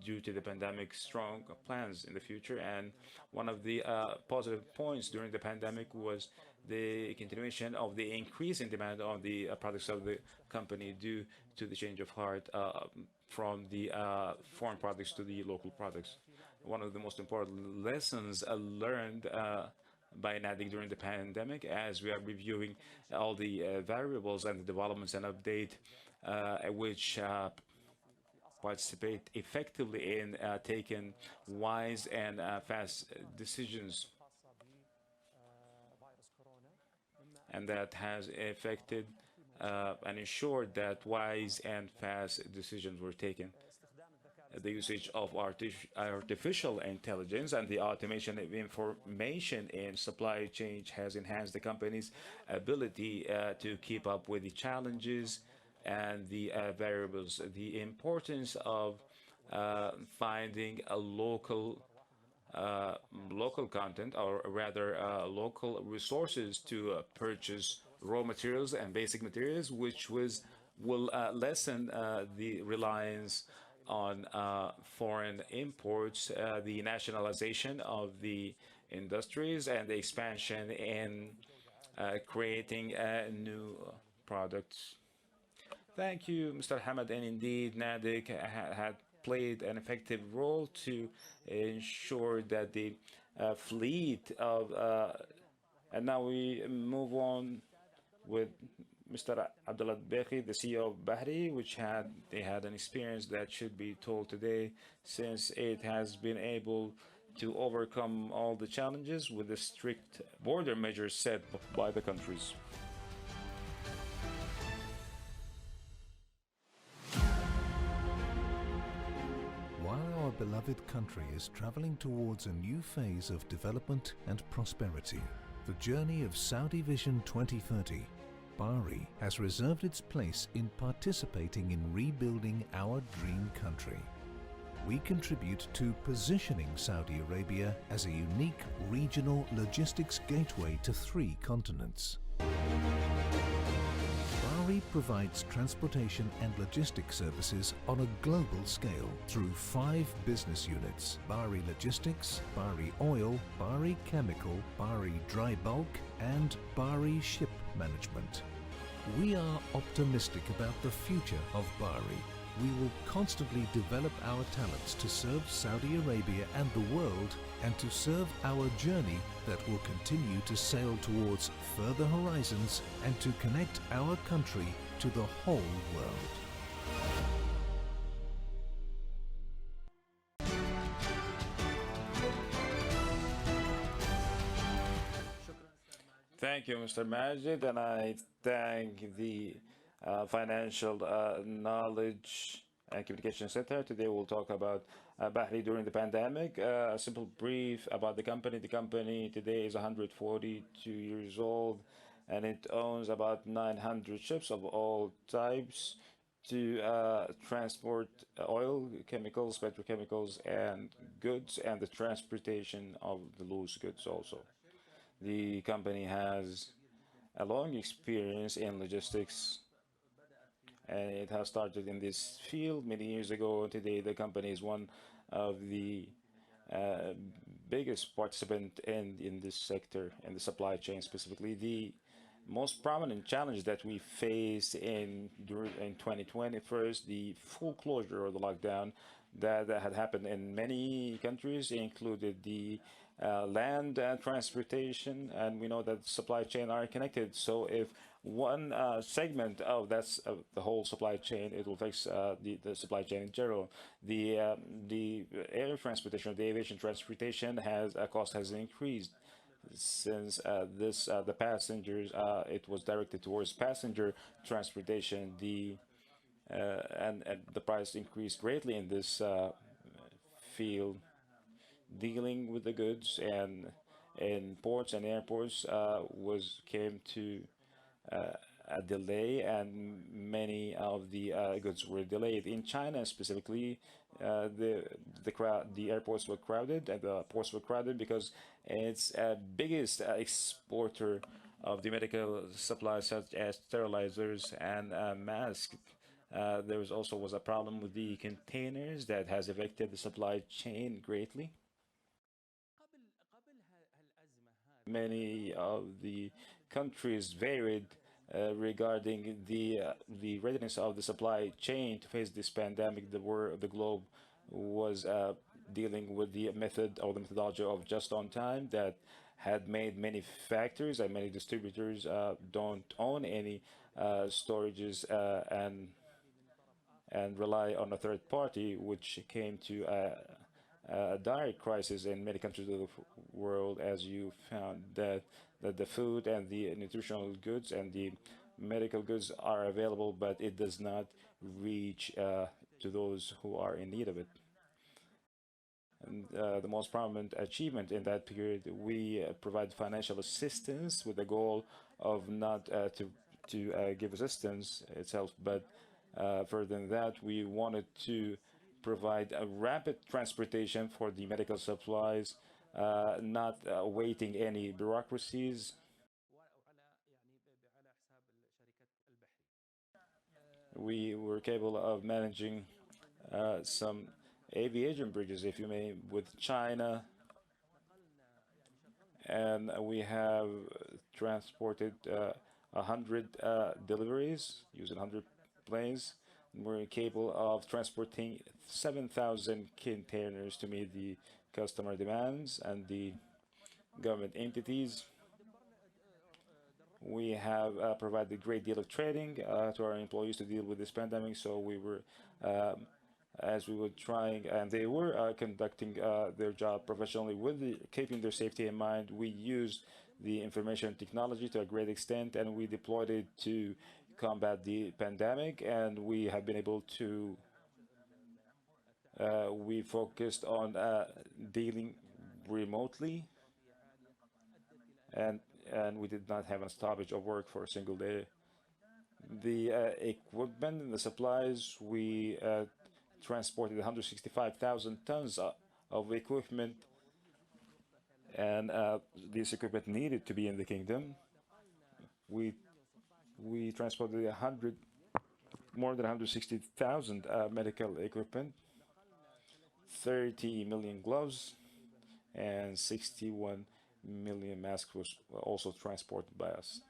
due to the pandemic, strong plans in the future. And one of the positive points during the pandemic was the continuation of the increase in demand on the products of the company due to the change of heart from the foreign products to the local products. One of the most important lessons learned by NADIC during the pandemic, as we are reviewing all the variables and the developments and update which participate effectively in taking wise and fast decisions, and that has affected and ensured that wise and fast decisions were taken. The usage of artificial intelligence and the automation of information in supply chain has enhanced the company's ability to keep up with the challenges and the variables. The importance of finding a local content, or rather local resources to purchase raw materials and basic materials, which will lessen the reliance on foreign imports, the nationalization of the industries, and the expansion in creating new products. Thank you, Mr. Hamad. And indeed, NADIC had played an effective role to ensure that the fleet of, and now we move on with Mr. Abdullah Bekhi, the CEO of Bahri, they had an experience that should be told today, since it has been able to overcome all the challenges with the strict border measures set by the countries. While our beloved country is traveling towards a new phase of development and prosperity, the journey of Saudi Vision 2030, Bahri has reserved its place in participating in rebuilding our dream country. we contribute to positioning Saudi Arabia as a unique regional logistics gateway to 3 continents. Bahri provides transportation and logistics services on a global scale through 5 business units: Bahri Logistics, Bahri Oil, Bahri Chemical, Bahri Dry Bulk, and Bahri Ship Management. We are optimistic about the future of Bahri. We will constantly develop our talents to serve Saudi Arabia and the world, and to serve our journey that will continue to sail towards further horizons and to connect our country to the whole world. Thank you, Mr. Majid, and I thank the Financial Knowledge and Communication Center. Today we'll talk about Bahri during the pandemic. A simple brief about the company. The company today is 142 years old, and it owns about 900 ships of all types to transport oil, chemicals, petrochemicals, and goods, and the transportation of the loose goods also. The company has a long experience in logistics, and it has started in this field many years ago. Today, the company is one of the biggest participant in this sector, in the supply chain specifically. The most prominent challenge that we faced in 2020, first, the full closure or the lockdown that had happened in many countries, included the land transportation, and we know that supply chain are connected. So if one segment of that's the whole supply chain, it will affect the supply chain in general. The air transportation, the aviation transportation cost has increased since the passengers, it was directed towards passenger transportation. And the price increased greatly in this field. Dealing with the goods and in ports and airports came to a delay, and many of the goods were delayed. In China specifically, the airports were crowded and the ports were crowded because it's biggest exporter of the medical supplies such as sterilizers and masks. There was also a problem with the containers that has affected the supply chain greatly. Many of the countries varied regarding the readiness of the supply chain to face this pandemic. The globe was dealing with the method or the methodology of just on time that had made many factors and many distributors don't own any storages and rely on a third party, which came to a dire crisis in many countries of the world, as you found that the food and the nutritional goods and the medical goods are available, but it does not reach to those who are in need of it. And the most prominent achievement in that period, we provide financial assistance with the goal of not to give assistance itself, but further than that, we wanted to provide a rapid transportation for the medical supplies, not awaiting any bureaucracies. We were capable of managing some aviation bridges, if you may, with China, and we have transported 100 deliveries using 100 planes. We're capable of transporting 7,000 containers to meet the customer demands and the government entities. We have provided a great deal of training to our employees to deal with this pandemic. So we were, as we were trying, and they were conducting their job professionally with keeping their safety in mind. We used the information technology to a great extent, and we deployed it to combat the pandemic, and we have been able to we focused on dealing remotely, and we did not have a stoppage of work for a single day. The equipment and the supplies, we transported 165,000 tons of equipment, and this equipment needed to be in the kingdom. We transported more than 160,000 medical equipment, 30 million gloves, and 61 million masks was also transported by us.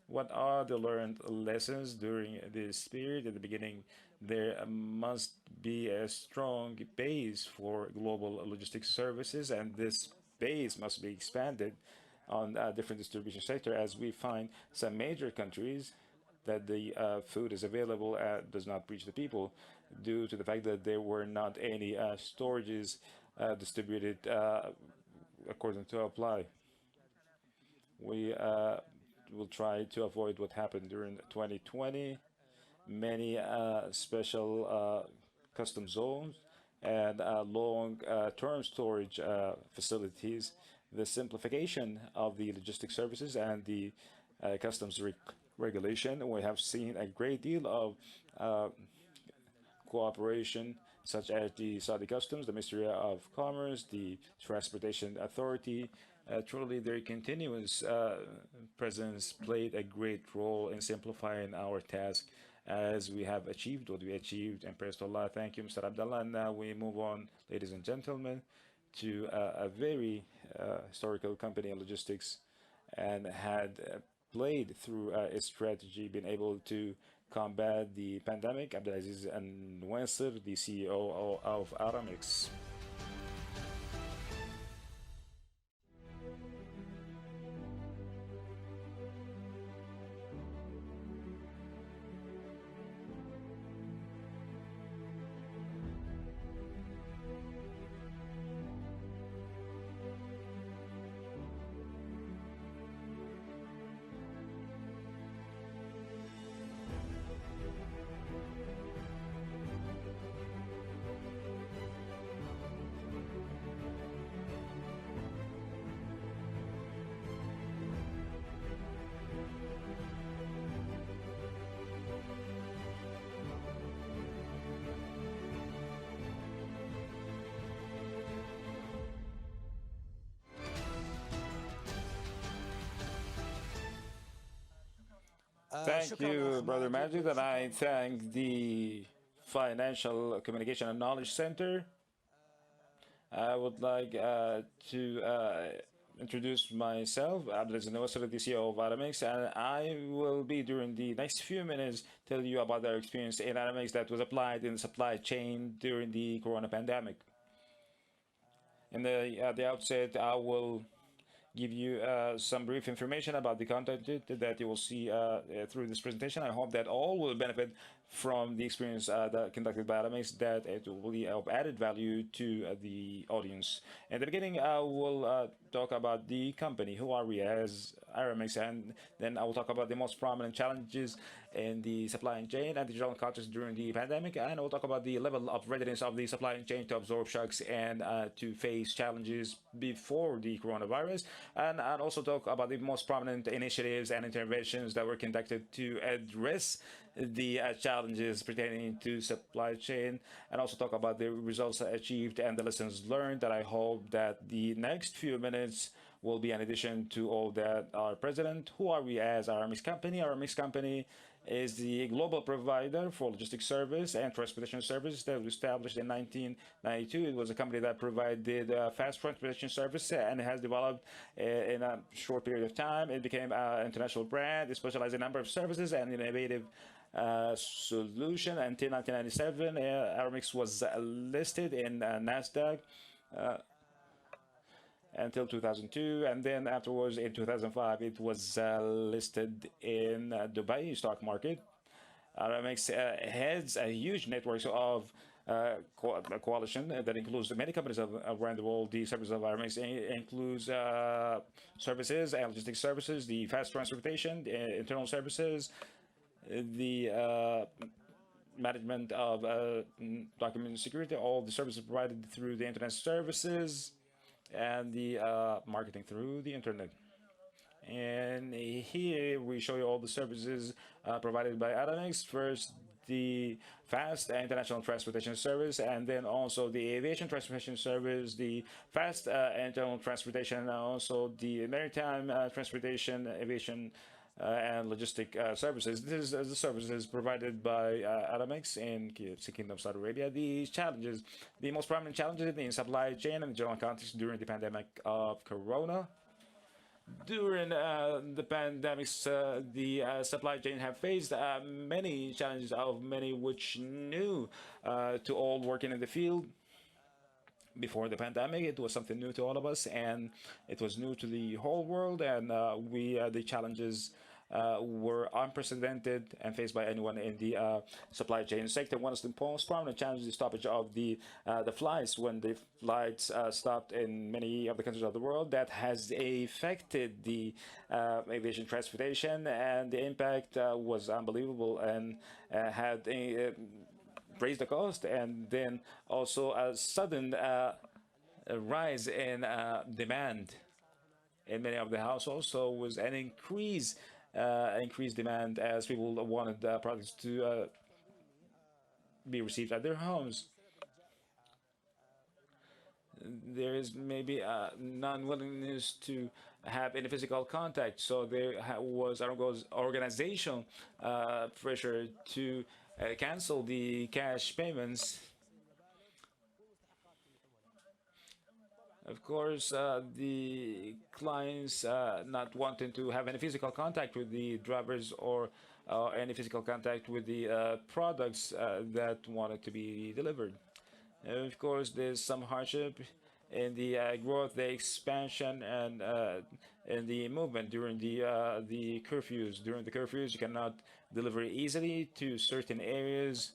What are the learned lessons during this period? At the beginning, there must be a strong base for global logistics services, and this base must be expanded on different distribution sector, as we find some major countries that the food is available does not reach the people due to the fact that there were not any storages distributed according to apply. We will try to avoid what happened during 2020. Many special custom zones and long-term storage facilities. The simplification of the logistics services and the customs regulation. We have seen a great deal of cooperation, such as the Saudi Customs, the Ministry of Commerce, the Transportation Authority. Truly, their continuous presence played a great role in simplifying our task, as we have achieved what we achieved. And praise to Allah. Thank you, Mr. Abdullah. And now we move on, ladies and gentlemen, to a very historical company in logistics, and had played through its strategy, been able to combat the pandemic. Abdulaziz Al-Nwasir, the CEO of Aramex. Thank you, Brother Majid, and I thank the Financial Communication and Knowledge Center. I would like to introduce myself, Abdulaziz Al-Nwasir, the CEO of Aramex, and I will be, during the next few minutes, tell you about our experience in Aramex that was applied in the supply chain during the corona pandemic. At the outset, I will give you some brief information about the content that you will see through this presentation. I hope that all will benefit from the experience that conducted by Aramex, that it will be of added value to the audience. In the beginning, I will talk about the company. Who are we as Aramex? And then I will talk about the most prominent challenges in the supply chain and the general context during the pandemic. And I will talk about the level of readiness of the supply chain to absorb shocks and to face challenges before the coronavirus. And I'll also talk about the most prominent initiatives and interventions that were conducted to address the challenges pertaining to supply chain, and also talk about the results achieved and the lessons learned. That I hope that the next few minutes will be an addition to all that are present. Who are we as Aramex Company? Aramex Company is the global provider for logistics service and transportation services that was established in 1992. It was a company that provided fast transportation service, and it has developed in a short period of time. It became an international brand. It specialized in a number of services and innovative solution. Until 1997, Aramex was listed in NASDAQ until 2002, and then afterwards in 2005 it was listed in Dubai stock market. Aramex heads a huge network of coalition that includes many companies around the world. The services of Aramex includes services and logistics services, the fast transportation, the internal services, the management of document security, all the services provided through the internet services, and the marketing through the internet. And here we show you all the services provided by Aramex. First, the fast international transportation service, and then also the aviation transportation service, the fast internal transportation, and also the maritime transportation, aviation, and logistic services. This is the services provided by Aramex in Kingdom of Saudi Arabia. The most prominent challenges in supply chain and general context during the pandemic of Corona. During the pandemics, the supply chain have faced many challenges, of many which new to all working in the field. Before the pandemic, it was something new to all of us, and it was new to the whole world, and the challenges were unprecedented and faced by anyone in the supply chain sector. One of the most prominent challenges is the stoppage of the flights. When the flights stopped in many of the countries of the world, that has affected the aviation transportation, and the impact was unbelievable and had raised the cost, and then also a sudden rise in demand in many of the households. So was an increased demand as people wanted products to be received at their homes. There is maybe a non-willingness to have any physical contact, so there was organizational pressure to cancel the cash payments. Of course, the clients not wanting to have any physical contact with the drivers or any physical contact with the products that wanted to be delivered. Of course, there's some hardship in the growth, the expansion, and in the movement during the curfews. During the curfews, you cannot deliver easily to certain areas.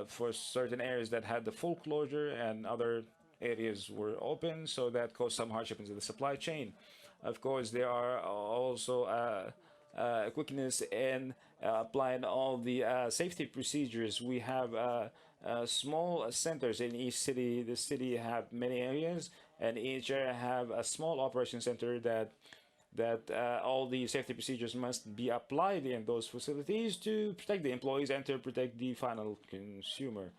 For certain areas that had the full closure, and other areas were open, so that caused some hardship into the supply chain. Of course, there are also quickness in applying all the safety procedures. We have small centers in each city. The city have many areas, and each area have a small operation center that all the safety procedures must be applied in those facilities to protect the employees and to protect the final consumer.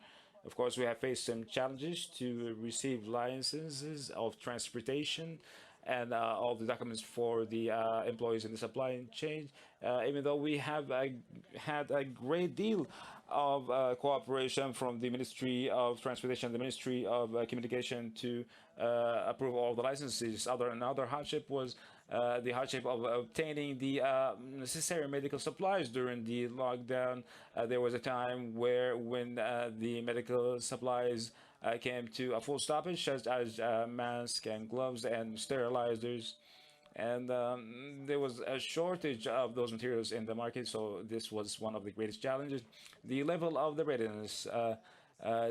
Of course, we have faced some challenges to receive licenses of transportation and all the documents for the employees in the supply chain, even though we have had a great deal of cooperation from the Ministry of Transportation, the Ministry of Communication to approve all the licenses. Another hardship was the hardship of obtaining the necessary medical supplies during the lockdown. There was a time when the medical supplies came to a full stoppage, such as masks and gloves and sterilizers. And there was a shortage of those materials in the market, so this was one of the greatest challenges. The level of the readiness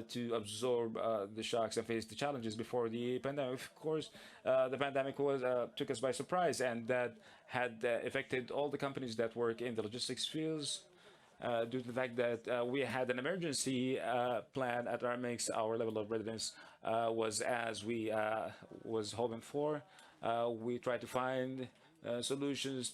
to absorb the shocks and face the challenges before the pandemic. Of course, the pandemic took us by surprise, and that had affected all the companies that work in the logistics fields. Due to the fact that we had an emergency plan at Aramex, our level of readiness was as we was hoping for. We tried to find solutions.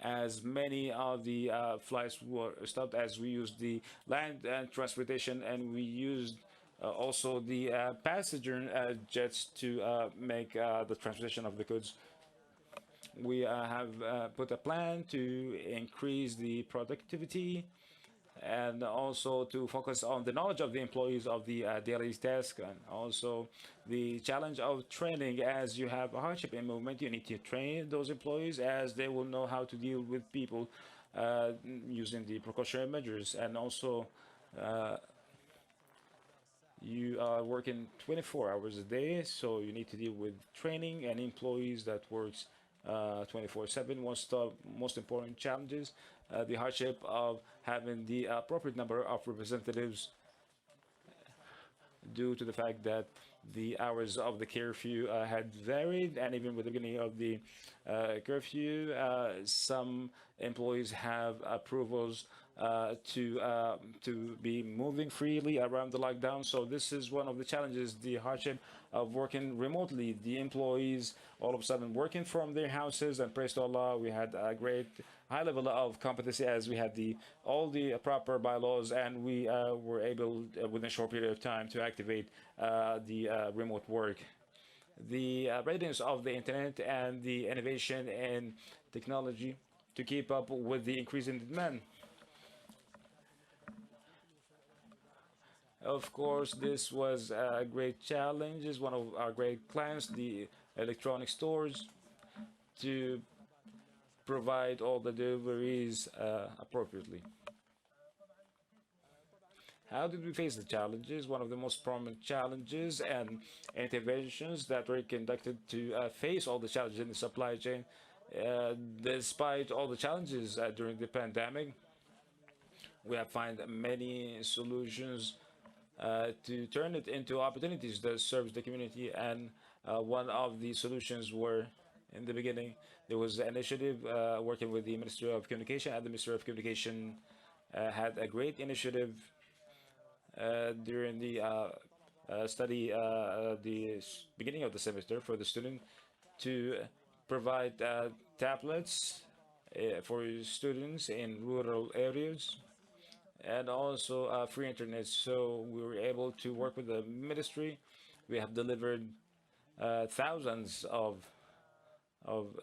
As many of the flights were stopped, as we used the land transportation, and we used also the passenger jets to make the transportation of the goods. We have put a plan to increase the productivity and also to focus on the knowledge of the employees of the daily task, and also the challenge of training. As you have a hardship in movement, you need to train those employees as they will know how to deal with people using the precautionary measures. And also you are working 24 hours a day, so you need to deal with training and employees that works 24/7. One of the most important challenges, the hardship of having the appropriate number of representatives due to the fact that the hours of the curfew had varied, and even with the beginning of the curfew, some employees have approvals to be moving freely around the lockdown. So this is one of the challenges, the hardship of working remotely. The employees all of a sudden working from their houses, and praise to Allah, we had a great high level of competency as we had all the proper bylaws, and we were able within a short period of time to activate the remote work. The readiness of the internet and the innovation in technology to keep up with the increase in demand. Of course, this was a great challenge. Is one of our great clients, the electronic stores, to provide all the deliveries appropriately. How did we face the challenges? One of the most prominent challenges and interventions that were conducted to face all the challenges in the supply chain, despite all the challenges during the pandemic, we have found many solutions to turn it into opportunities that serves the community. And one of the solutions were, in the beginning, there was an initiative working with the Ministry of Communication, and the Ministry of Communication had a great initiative during the study, the beginning of the semester for the student, to provide tablets for students in rural areas, and also free internet. So we were able to work with the ministry. We have delivered thousands of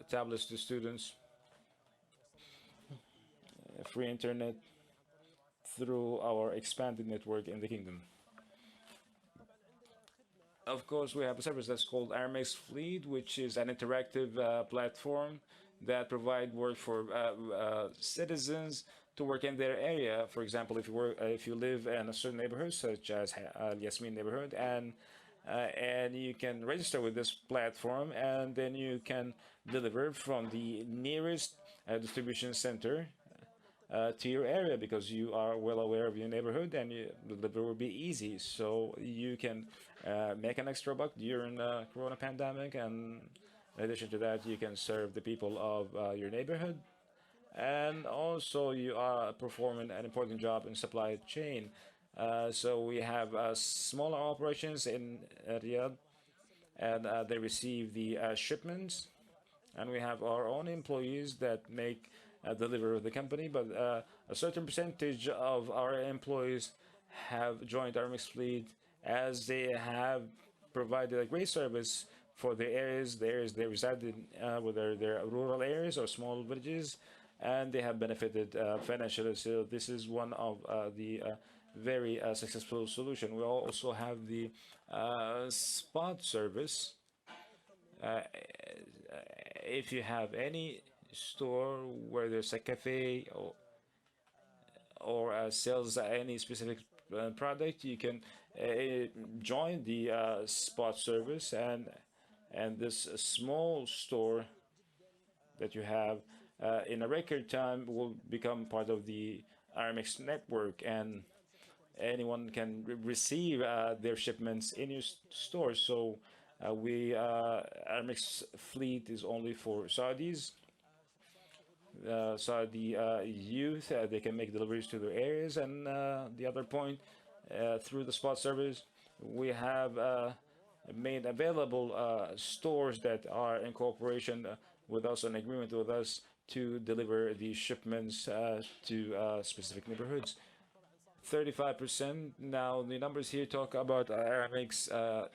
tablets to students, free internet, through our expanded network in the kingdom. Of course, we have a service that's called Aramex Fleet, which is an interactive platform that provide work for citizens to work in their area. For example, if you live in a certain neighborhood, such as Yasmin neighborhood, and you can register with this platform, and then you can deliver from the nearest distribution center to your area, because you are well aware of your neighborhood, and the delivery will be easy. So you can make an extra buck during the Corona pandemic, and in addition to that, you can serve the people of your neighborhood, and also you are performing an important job in supply chain. So we have smaller operations in Riyadh, and they receive the shipments, and we have our own employees that make delivery of the company, but a certain percentage of our employees have joined Aramex Fleet, as they have provided a great service for the areas they reside in, whether they're rural areas or small villages, and they have benefited financially. So this is one of the very successful solution. We also have the spot service. If you have any store where there's a cafe or sells any specific product, you can join the spot service, and this small store that you have in a record time will become part of the Aramex network, and anyone can receive their shipments in your store. So Aramex Fleet is only for Saudis. Saudi youth, they can make deliveries to their areas. And the other point, through the spot service, we have made available stores that are in cooperation with us, an agreement with us, to deliver these shipments to specific neighborhoods. 35%. Now the numbers here talk about Aramex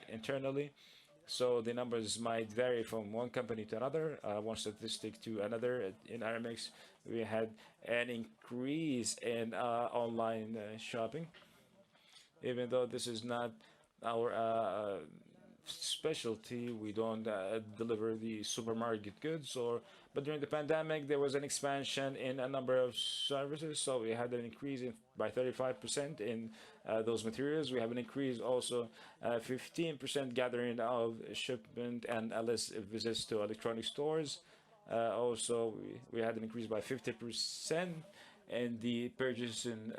internally, so the numbers might vary from one company to another, one statistic to another. In Aramex, we had an increase in online shopping, even though this is not our specialty. We don't deliver the supermarket goods, but during the pandemic there was an expansion in a number of services, so we had an increase by 35% in those materials. We have an increase also 15% gathering of shipment and less visits to electronic stores. Also we had an increase by 50% in the purchasing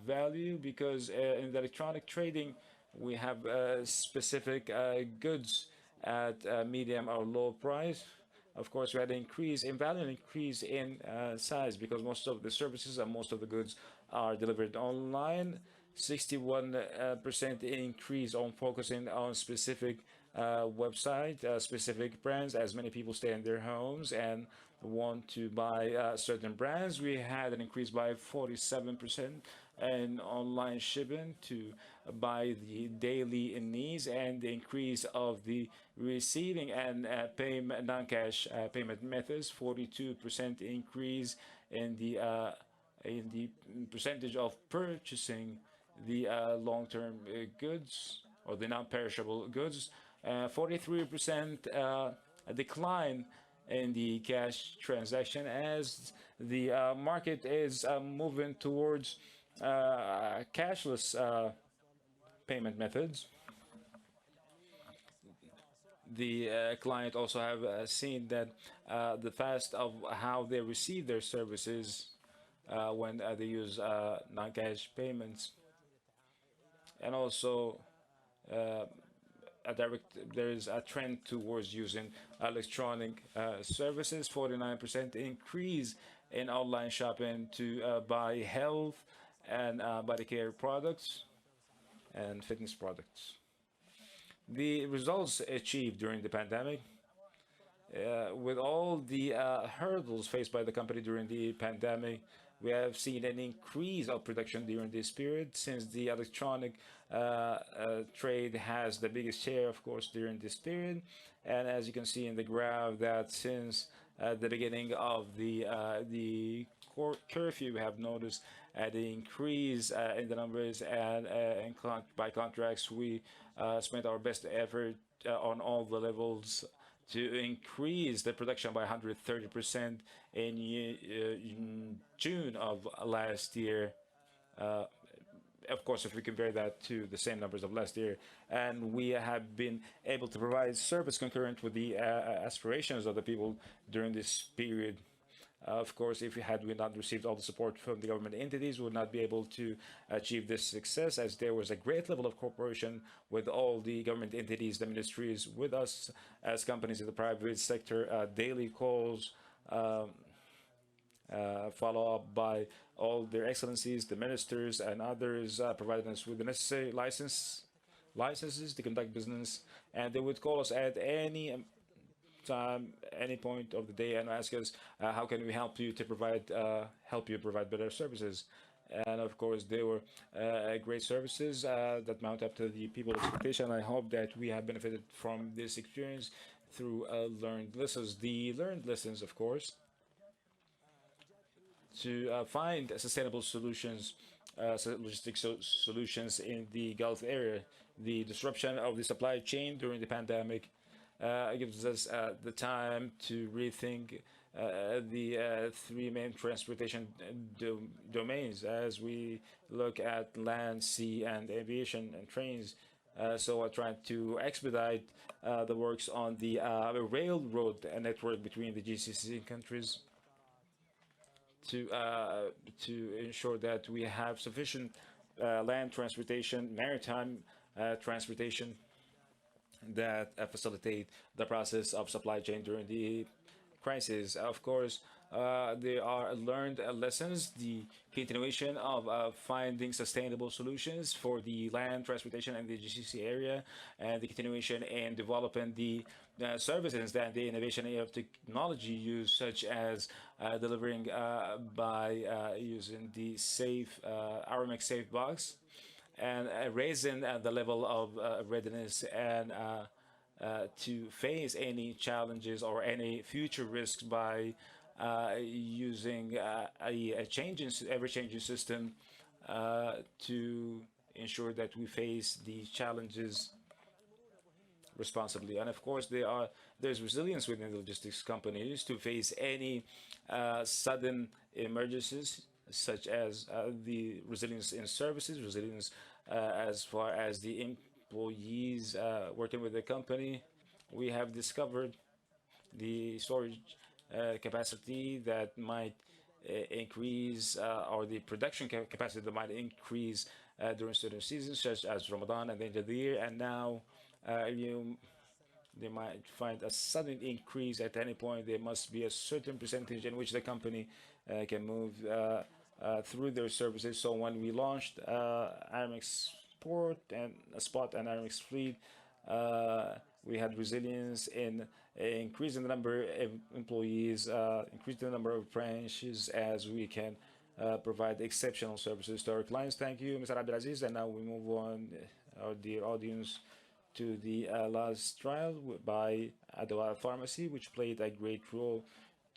value, because in the electronic trading we have specific goods at medium or low price. Of course, we had an increase in value and increase in size because most of the services and most of the goods are delivered online. 61% increase on focusing on specific website, specific brands, as many people stay in their homes and want to buy certain brands. We had an increase by 47% in online shipping to buy the daily needs, and the increase of the receiving and payment non-cash payment methods. 42% increase in the percentage of purchasing the long-term goods or the non-perishable goods. 43% decline in the cash transaction as the market is moving towards cashless payment methods. The client also have seen that the fast of how they receive their services when they use non-cash payments, and also there is a trend towards using electronic services. 49% increase in online shopping to buy health and body care products and fitness products. The results achieved during the pandemic, with all the hurdles faced by the company during the pandemic, we have seen an increase of production during this period, since the electronic trade has the biggest share, of course, during this period. And as you can see in the graph, that since the beginning of the curfew, we have noticed the increase in the numbers, and by contracts, we spent our best effort on all the levels to increase the production by 130% in June of last year. Of course, if we compare that to the same numbers of last year, and we have been able to provide service concurrent with the aspirations of the people during this period. Of course, if we not received all the support from the government entities, we would not be able to achieve this success, as there was a great level of cooperation with all the government entities, the ministries, with us as companies in the private sector. Daily calls, follow up by all their excellencies, the ministers and others, providing us with the necessary licenses to conduct business, and they would call us at any time, any point of the day, and ask us how can we help you to provide better services. And of course, they were great services that mount up to the people's expectation. I hope that we have benefited from this experience through learned lessons. The learned lessons, of course, to find sustainable solutions, logistic solutions in the Gulf area. The disruption of the supply chain during the pandemic gives us the time to rethink the three main transportation domains, as we look at land, sea, and aviation and trains. So I tried to expedite the works on the railroad network between the GCC countries to ensure that we have sufficient land transportation, maritime transportation, that facilitate the process of supply chain during the crisis. Of course, there are learned lessons, the continuation of finding sustainable solutions for the land transportation in the GCC area, and the continuation in developing the services that the innovation of technology use, such as delivering by using the safe Aramex Safe Box, and raising the level of readiness and to face any challenges or any future risks by using a ever-changing system to ensure that we face the challenges responsibly. And of course, there's resilience within the logistics companies to face any sudden emergencies, such as the resilience in services, resilience as far as the employees working with the company. We have discovered the storage capacity that might increase, or the production capacity that might increase during certain seasons, such as Ramadan and the end of the year. And now they might find a sudden increase at any point. There must be a certain percentage in which the company can move through their services. So when we launched Aramex Spot and Aramex Fleet, we had resilience in increasing the number of employees, increasing the number of branches, as we can provide exceptional services to our clients. Thank you, Mr. Abdulaziz. And now we move on, our dear audience, to the last trial by Adawa Pharmacy, which played a great role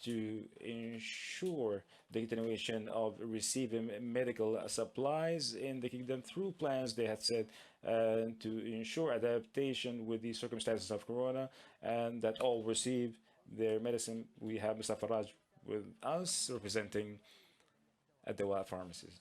to ensure the continuation of receiving medical supplies in the kingdom through plans they had set to ensure adaptation with the circumstances of Corona, and that all receive their medicine. We have Mr. Faraj with us representing Adawa Pharmacies.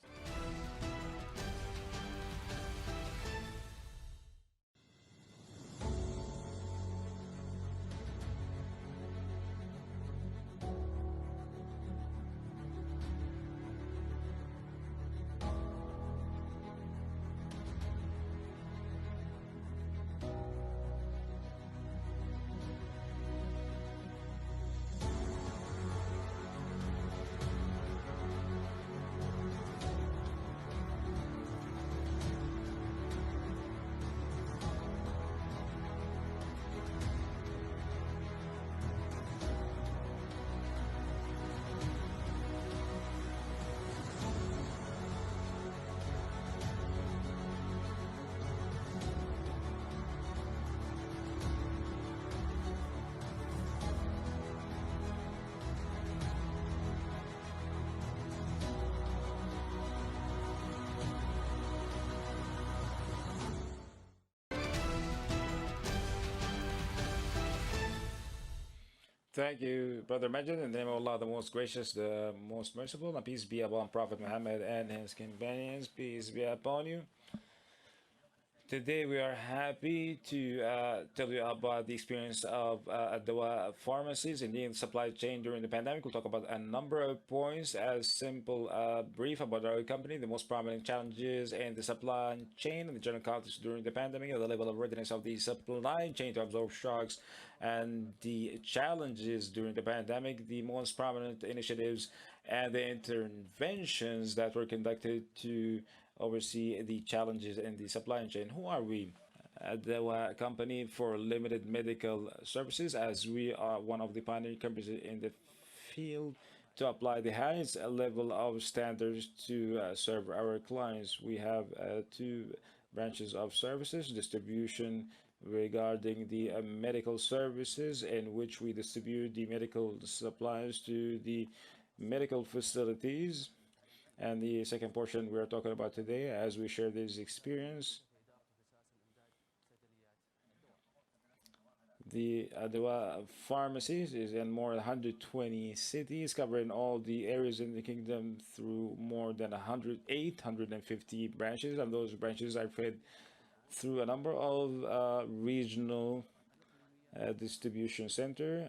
Thank you, Brother Majid. In the name of Allah, the most gracious, the most merciful, and peace be upon Prophet Muhammad and his companions. Peace be upon you. Today we are happy to tell you about the experience of Adawa Pharmacies in the supply chain during the pandemic. We'll talk about a number of points, as simple brief about our company, the most prominent challenges in the supply chain and the general context during the pandemic, the level of readiness of the supply chain to absorb shocks, and the challenges during the pandemic, the most prominent initiatives and the interventions that were conducted to oversee the challenges in the supply chain. Who are we? The company for limited medical services, as we are one of the pioneering companies in the field to apply the highest level of standards to serve our clients. We have two branches of services: distribution regarding the medical services, in which we distribute the medical supplies to the medical facilities. And the second portion we are talking about today, as we share this experience, the Adawa Pharmacies is in more than 120 cities, covering all the areas in the kingdom through more than 850 branches, and those branches are fed through a number of regional distribution center,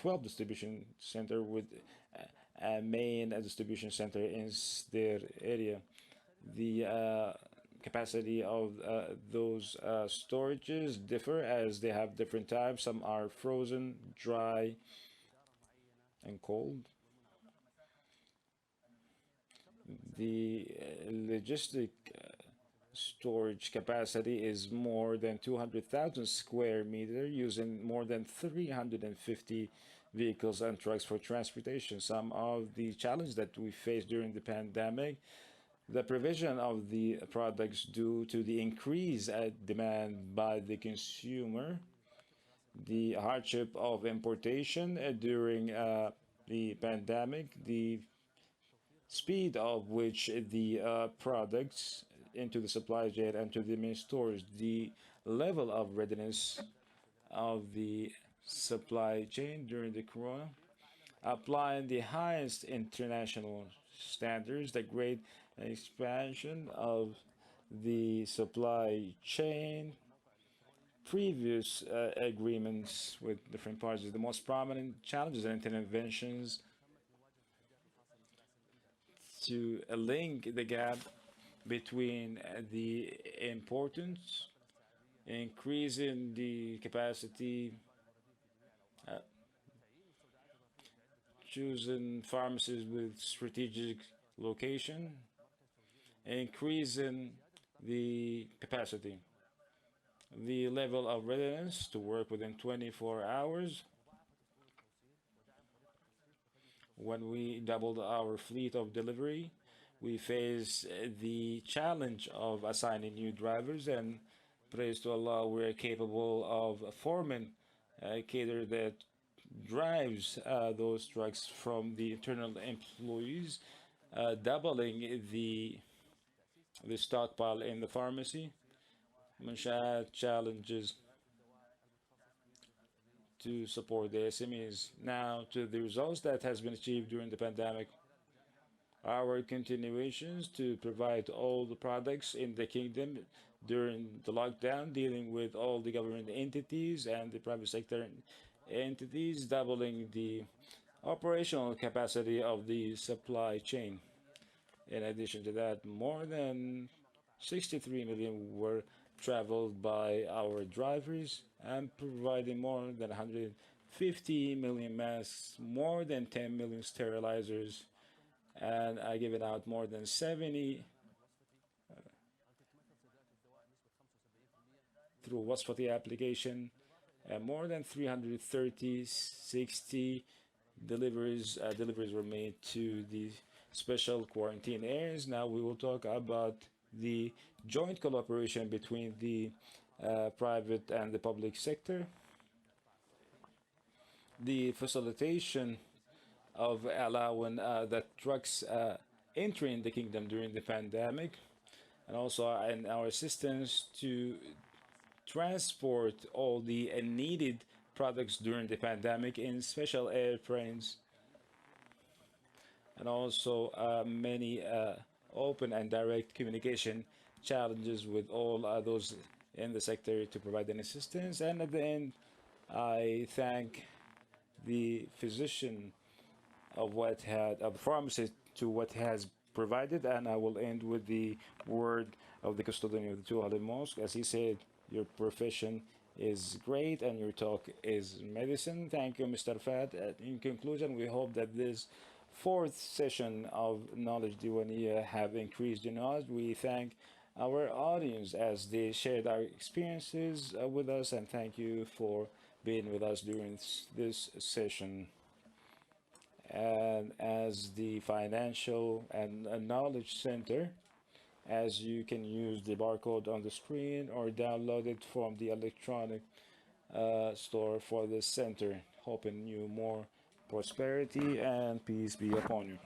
12 distribution center with a main distribution center in their area. The capacity of those storages differ, as they have different types. Some are frozen, dry, and cold. The logistic storage capacity is more than 200,000 square meters, using more than 350 vehicles and trucks for transportation. Some of the challenges that we faced during the pandemic: the provision of the products due to the increase at demand by the consumer, the hardship of importation during the pandemic, the speed of which the products into the supply chain and to the main stores, the level of readiness of the supply chain during the Corona, applying the highest international standards, the great expansion of the supply chain, previous agreements with different parties. The most prominent challenges and interventions to link the gap between the importance increasing the capacity, choosing pharmacies with strategic location, increasing the capacity, the level of readiness to work within 24 hours. When we doubled our fleet of delivery, we faced the challenge of assigning new drivers, and praise to Allah, we're capable of forming a cadre that drives those trucks from the internal employees, doubling the stockpile in the pharmacy. Munshat challenges to support the SMEs. Now to the results that has been achieved during the pandemic. Our continuations to provide all the products in the kingdom during the lockdown, dealing with all the government entities and the private sector entities, doubling the operational capacity of the supply chain. In addition to that, more than 63 million were traveled by our drivers and providing more than 150 million masks, more than 10 million sterilizers, and I given out more than 70 through Wasfati application, and more than 360 deliveries were made to the special quarantine areas. Now we will talk about the joint collaboration between the private and the public sector, the facilitation of allowing the trucks entering the kingdom during the pandemic, and also in our assistance to transport all the needed products during the pandemic in special airplanes, and also many open and direct communication challenges with all those in the sector to provide an assistance. And at the end, I thank the physician of the pharmacist to what has provided, and I will end with the word of the custodian of the Two Holy Mosque. As he said, your profession is great and your talk is medicine. Thank you, Mr. Fat. In conclusion, we hope that this fourth session of Knowledge Diwaniyah have increased your knowledge. We thank our audience as they shared our experiences with us, and thank you for being with us during this session. And as the Financial and Knowledge Center, as you can use the barcode on the screen or download it from the electronic store for the center. Hoping you more prosperity and peace be upon you.